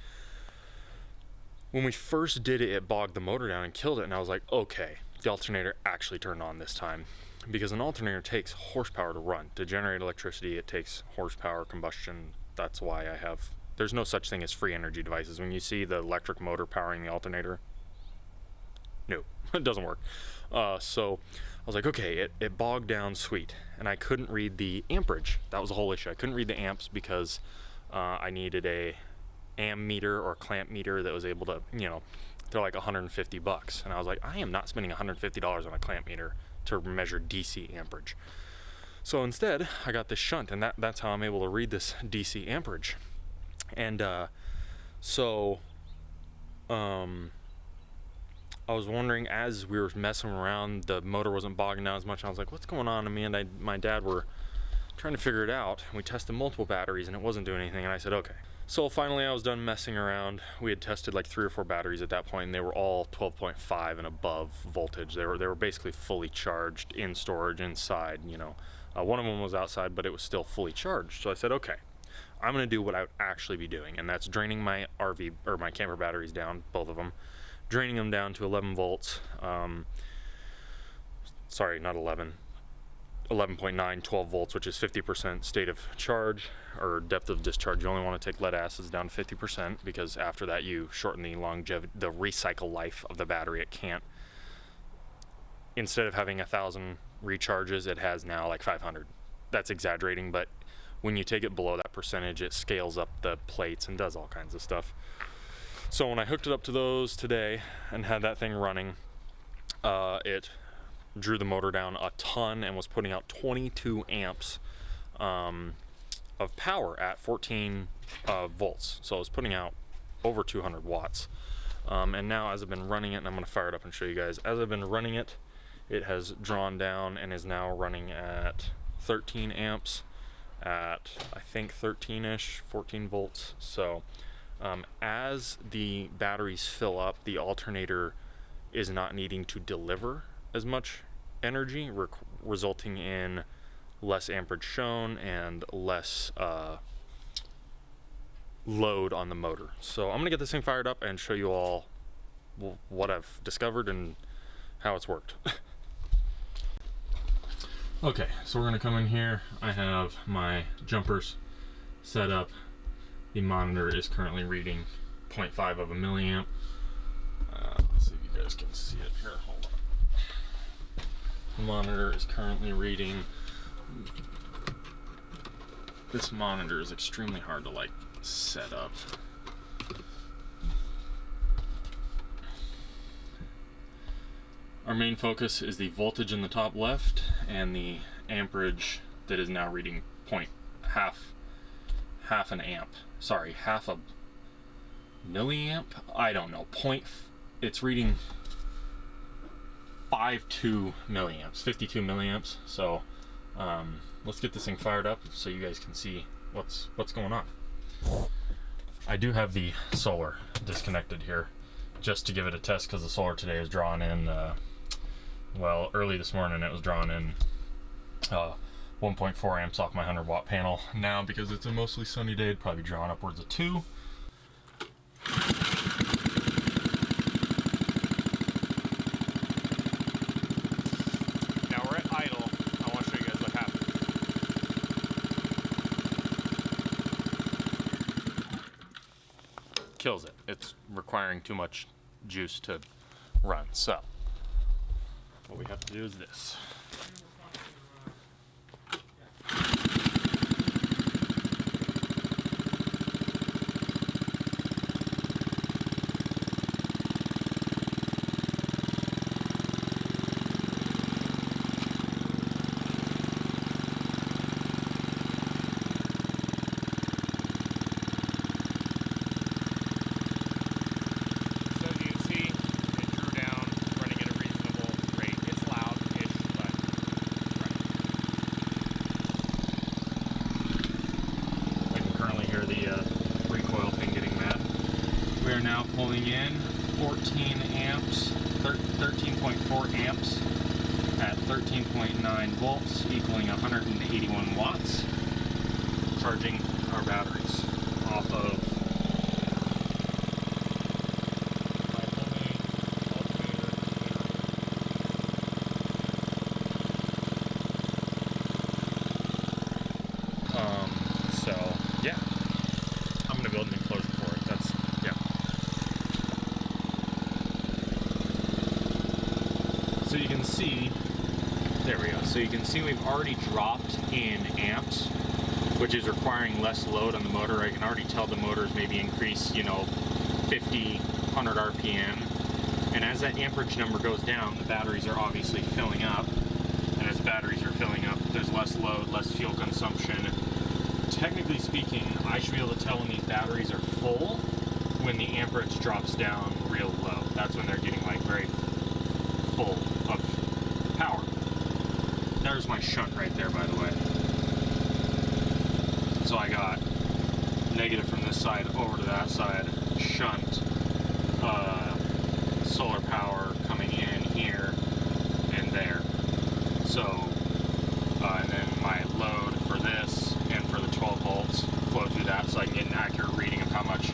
When we first did it, it bogged the motor down and killed it, and I was like, okay, the alternator actually turned on this time. Because an alternator takes horsepower to run. To generate electricity, it takes horsepower, combustion. That's why there's no such thing as free energy devices. When you see the electric motor powering the alternator, no, it doesn't work. So I was like, okay, it bogged down, sweet. And I couldn't read the amperage. That was the whole issue. I couldn't read the amps because I needed a am meter or clamp meter that was able to, they're like $150. And I was like, I am not spending $150 on a clamp meter to measure DC amperage. So instead, I got this shunt, and that's how I'm able to read this DC amperage. And I was wondering, as we were messing around, the motor wasn't bogging down as much. I was like, what's going on? Me and my dad were trying to figure it out. We tested multiple batteries, and it wasn't doing anything. And I said, okay. So finally, I was done messing around. We had tested like 3 or 4 batteries at that point, and they were all 12.5 and above voltage. They were basically fully charged in storage inside. One of them was outside, but it was still fully charged. So I said, okay, I'm going to do what I would actually be doing, and that's draining my RV or my camper batteries down, both of them, draining them down to 11 volts. Sorry, not 11. 11.9, 12 volts, which is 50% state of charge or depth of discharge. You only want to take lead acids down to 50% because after that you shorten the longevity, the recycle life of the battery. It can't, instead of having 1,000 recharges, it has now like 500. That's exaggerating, but when you take it below that percentage, it scales up the plates and does all kinds of stuff. So when I hooked it up to those today and had that thing running, it drew the motor down a ton and was putting out 22 amps of power at 14 volts. So it was putting out over 200 watts. And now as I've been running it, and I'm going to fire it up and show you guys, as I've been running it, it has drawn down and is now running at 13 amps at, I think, 13-ish, 14 volts. So as the batteries fill up, the alternator is not needing to deliver as much energy, resulting in less amperage shown and less load on the motor. So I'm gonna get this thing fired up and show you all what I've discovered and how it's worked. Okay, so we're gonna come in here. I have my jumpers set up. The monitor is currently reading 0.5 of a milliamp. Let's see if you guys can see it here. Hold on. The monitor is currently reading. This monitor is extremely hard to set up. Our main focus is the voltage in the top left and the amperage that is now reading half an amp. Sorry, half a milliamp? I don't know. It's reading 52 milliamps, 52 milliamps. So let's get this thing fired up so you guys can see what's going on. I do have the solar disconnected here just to give it a test because the solar today is drawing in, well, early this morning it was drawing in 1.4 amps off my 100 watt panel. Now, because it's a mostly sunny day, it'd probably be drawing upwards of 2. Now we're at idle. I want to show you guys what happened. Kills it. It's requiring too much juice to run. So what we have to do is this. We are now pulling in 14 amps, 13.4 amps at 13.9 volts, equaling 181 watts. charging our batteries off of my homemade alternator. So yeah, I'm gonna build an enclosure for it. That's, yeah. So you can see, there we go. So you can see we've already dropped in amps, which is requiring less load on the motor. I can already tell the motor's maybe increased, you know, 50, 100 RPM. And as that amperage number goes down, the batteries are obviously filling up. And as batteries are filling up, there's less load, less fuel consumption. Technically speaking, I should be able to tell when these batteries are full when the amperage drops down real low. That's when they're getting like very full of power. There's my shunt right there, by the way. So I got negative from this side over to that side, shunt, solar power coming in here and there. So, and then my load for this and for the 12 volts flow through that, so I can get an accurate reading of how much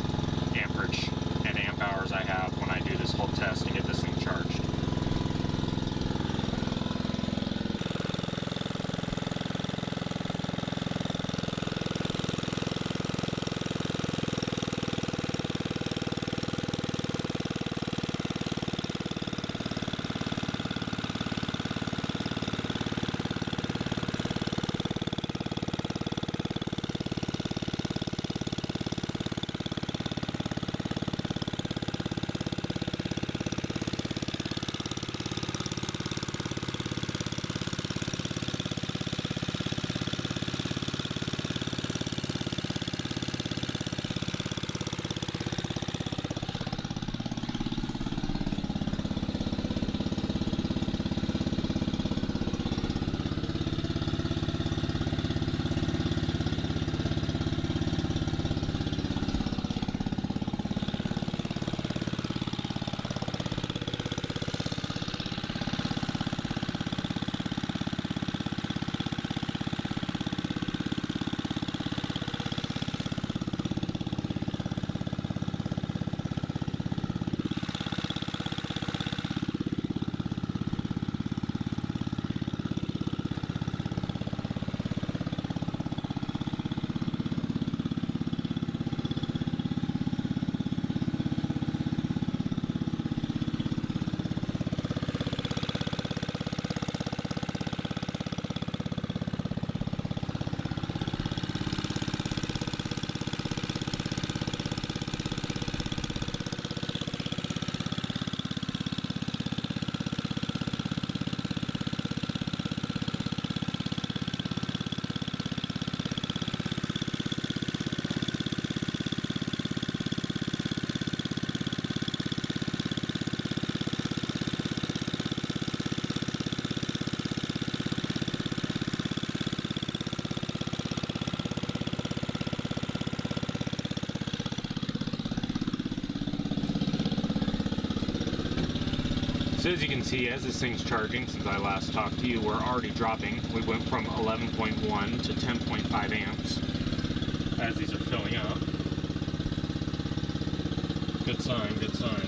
amperage and amp hours I have when I do this whole test and get this thing charged. So as you can see, as this thing's charging, since I last talked to you, we're already dropping. We went from 11.1 to 10.5 amps as these are filling up. Good sign, good sign.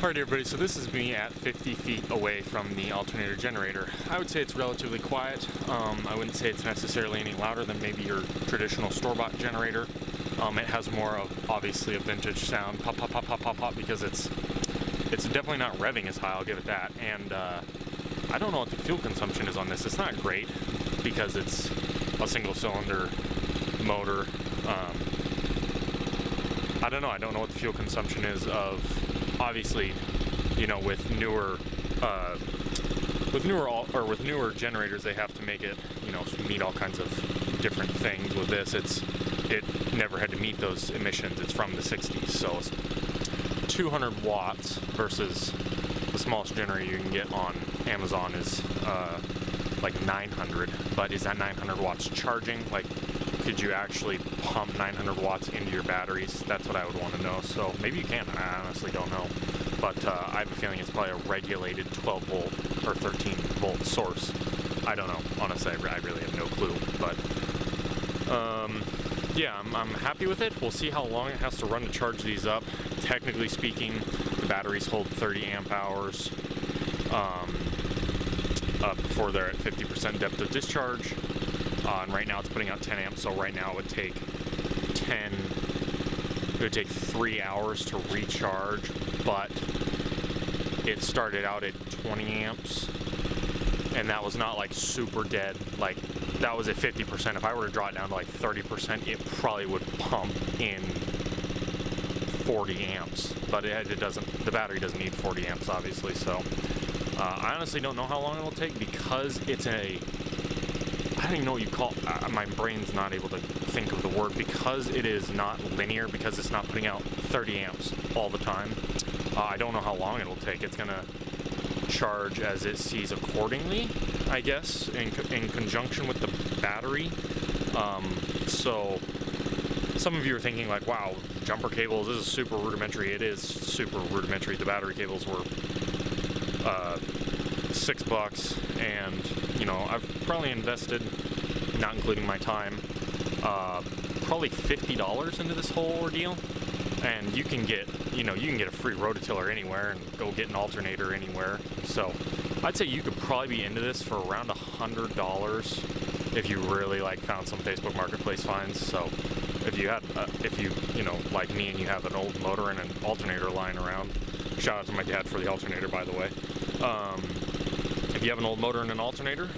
Alright everybody, so this is me at 50 feet away from the alternator generator. I would say it's relatively quiet. I wouldn't say it's necessarily any louder than maybe your traditional store-bought generator. It has more of, obviously, a vintage sound, pop, pop, pop, pop, pop, pop, because it's definitely not revving as high, I'll give it that. And I don't know what the fuel consumption is on this. It's not great because it's a single-cylinder motor. I don't know. I don't know what the fuel consumption is of, obviously, you know, with newer generators, they have to make it, you know, meet all kinds of different things. With this, it never had to meet those emissions. It's from the 60s, so it's 200 watts versus the smallest generator you can get on Amazon is like 900, but is that 900 watts charging? Like, could you actually pump 900 watts into your batteries? That's what I would want to know. So maybe you can. I honestly don't know, but I have a feeling it's probably a regulated 12 volt or 13 volt source. I don't know. Honestly, I really have no clue. But yeah, I'm happy with it. We'll see how long it has to run to charge these up. Technically speaking, the batteries hold 30 amp hours before they're at 50% depth of discharge. And right now it's putting out 10 amps, so right now it would take 3 hours to recharge, but it started out at 20 amps, and that was not like super dead. Like, that was at 50%. If I were to draw it down to like 30%, it probably would pump in 40 amps, but it doesn't, the battery doesn't need 40 amps, obviously. So I honestly don't know how long it'll take, because it's I don't even know what you call my brain's not able to think of the word, because it is not linear, because it's not putting out 30 amps all the time. I don't know how long it'll take. It's gonna charge as it sees accordingly, I guess, in conjunction with the battery. So some of you are thinking like, wow, jumper cables, this is super rudimentary. It is super rudimentary. The battery cables were $6, and you know, I've probably invested, not including my time, probably $50 into this whole ordeal. And you can get, you know, you can get a free rototiller anywhere and go get an alternator anywhere. So I'd say you could probably be into this for around $100 if you really like found some Facebook Marketplace finds. So if you had, you know, like me, and you have an old motor and an alternator lying around, shout out to my dad for the alternator, by the way. If you have an old motor and an alternator,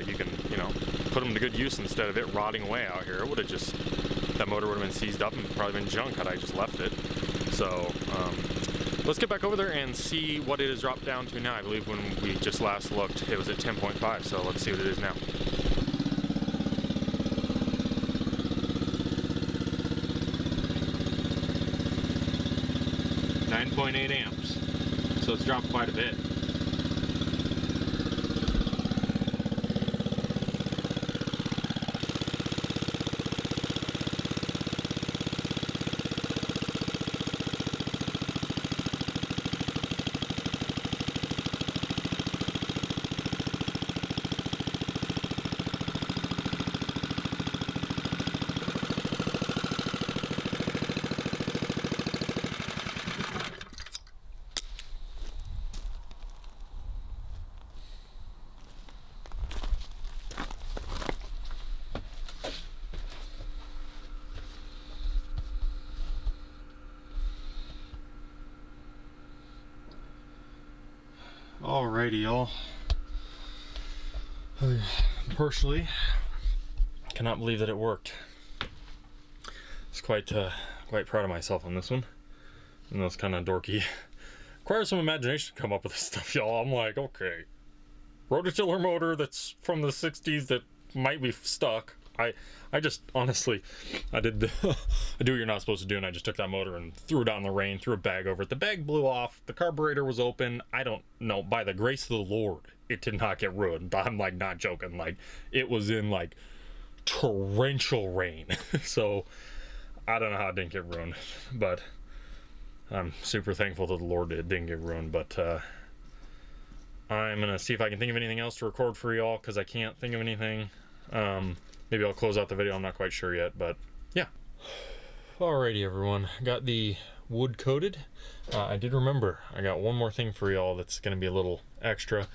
you can, you know, put them to good use instead of it rotting away out here. It would have just, that motor would have been seized up and probably been junk had I just left it. So let's get back over there and see what it has dropped down to now. I believe when we just last looked, it was at 10.5, so let's see what it is now. 9.8 amps, so it's dropped quite a bit. Alrighty, y'all. Personally, cannot believe that it worked. I was quite proud of myself on this one. And that's kind of dorky. Requires some imagination to come up with this stuff, y'all. I'm like, okay, rototiller motor that's from the 60s that might be stuck. I just, honestly, I do what you're not supposed to do, and I just took that motor and threw it out in the rain, threw a bag over it. The bag blew off, the carburetor was open. I don't know, by the grace of the Lord, it did not get ruined. I'm like not joking, like it was in like torrential rain. So I don't know how it didn't get ruined, but I'm super thankful to the Lord it didn't get ruined. But I'm gonna see if I can think of anything else to record for y'all, because I can't think of anything. Maybe I'll close out the video, I'm not quite sure yet, but yeah. Alrighty, everyone, got the wood coated. I did remember, I got one more thing for y'all that's gonna be a little extra.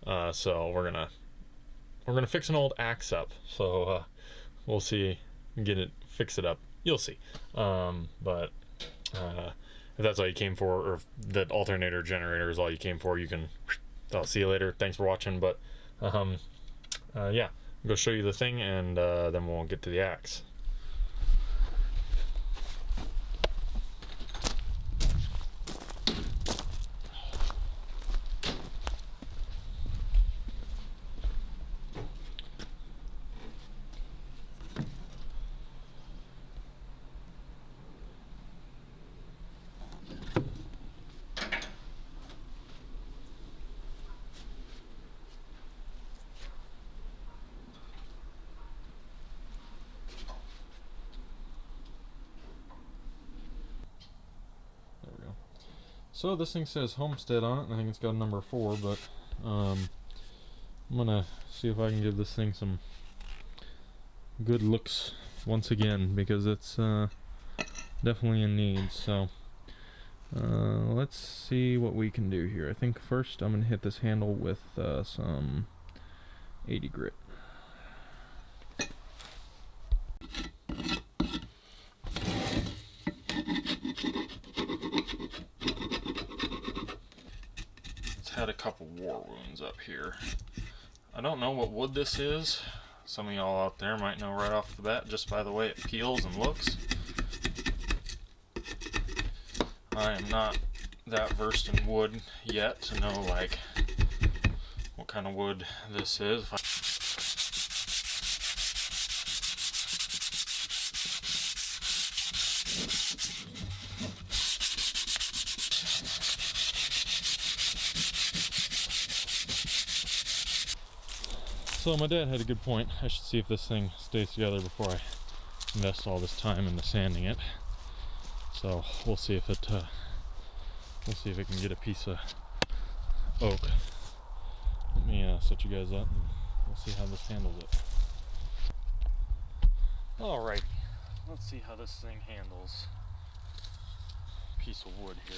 So we're gonna fix an old axe up. So we'll see, fix it up. You'll see. But if that's all you came for, or if the alternator generator is all you came for, you can, I'll see you later. Thanks for watching. But yeah. Go show you the thing, and then we'll get to the axe. So this thing says Homestead on it, and I think it's got a number 4, but I'm gonna see if I can give this thing some good looks once again, because it's definitely in need. So let's see what we can do here. I think first I'm gonna hit this handle with some 80 grit. Had a couple war wounds up here. I don't know what wood this is. Some of y'all out there might know right off the bat just by the way it peels and looks. I am not that versed in wood yet to know like what kind of wood this is. So my dad had a good point. I should see if this thing stays together before I invest all this time into sanding it. So we'll see if it can get a piece of oak. Let me set you guys up and we'll see how this handles it. Alright, let's see how this thing handles a piece of wood here.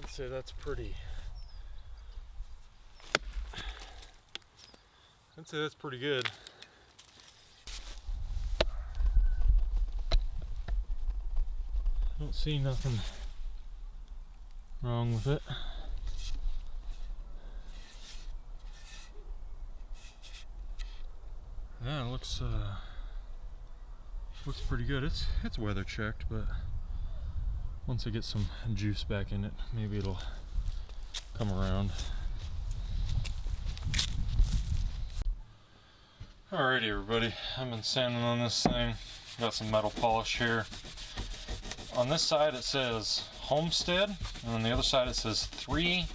I'd say that's pretty. I'd say that's pretty good. Don't see nothing wrong with it. Yeah, it looks pretty good. It's weather checked, but once I get some juice back in it, maybe it'll come around. Alrighty everybody, I've been sanding on this thing. Got some metal polish here. On this side it says Homestead, and on the other side it says 3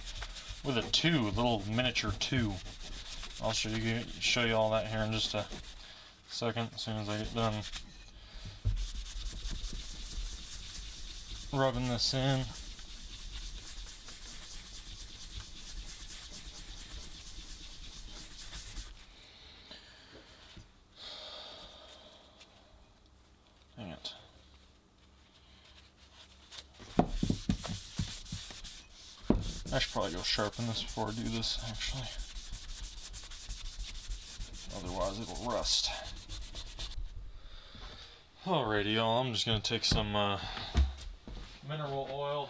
with a 2, little miniature 2. I'll show you all that here in just a second, as soon as I get done rubbing this in. Dang it. I should probably go sharpen this before I do this, actually. Otherwise it'll rust. Alrighty y'all, I'm just going to take some mineral oil,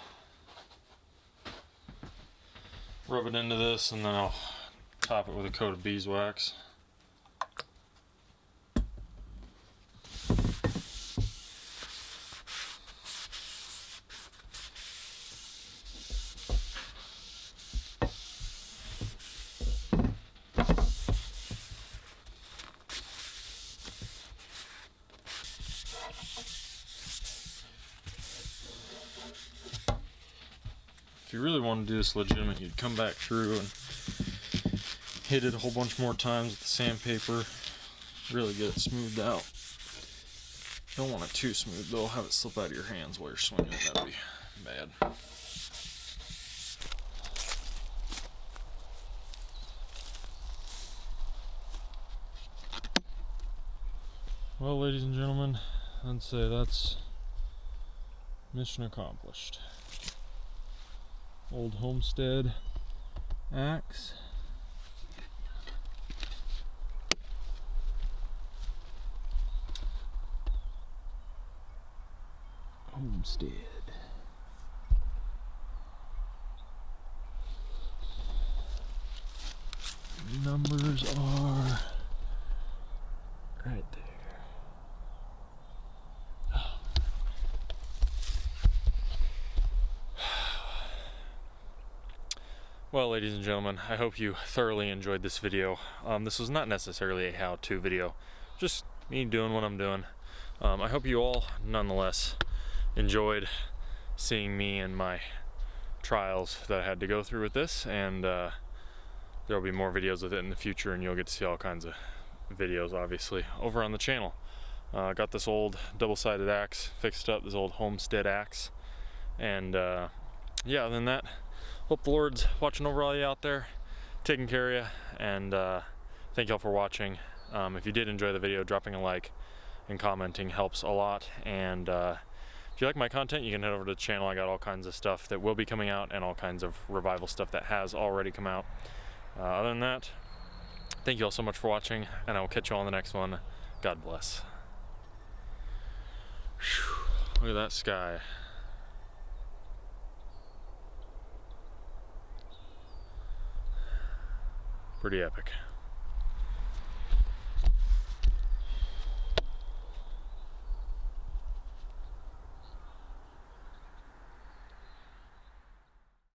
rub it into this, and then I'll top it with a coat of beeswax. If you really want to do this legitimate, you'd come back through and hit it a whole bunch more times with the sandpaper really get it smoothed out. Don't want it too smooth though, have it slip out of your hands while you're swinging it, that'd be bad. Well, ladies and gentlemen, I'd say that's mission accomplished. Old homestead axe. Homestead. Numbers are right there. Well, ladies and gentlemen, I hope you thoroughly enjoyed this video. This was not necessarily a how-to video, just me doing what I'm doing. I hope you all, nonetheless, enjoyed seeing me and my trials that I had to go through with this, and there will be more videos with it in the future, and you'll get to see all kinds of videos, obviously, over on the channel. Got this old double-sided axe fixed up, this old homestead axe, and yeah, other than that, hope the Lord's watching over all you out there, taking care of you, and thank y'all for watching. If you did enjoy the video, dropping a like and commenting helps a lot, and if you like my content, you can head over to the channel. I got all kinds of stuff that will be coming out and all kinds of revival stuff that has already come out. Other than that, thank you all so much for watching, and I will catch you all in the next one. God bless. Whew, look at that sky. Pretty epic.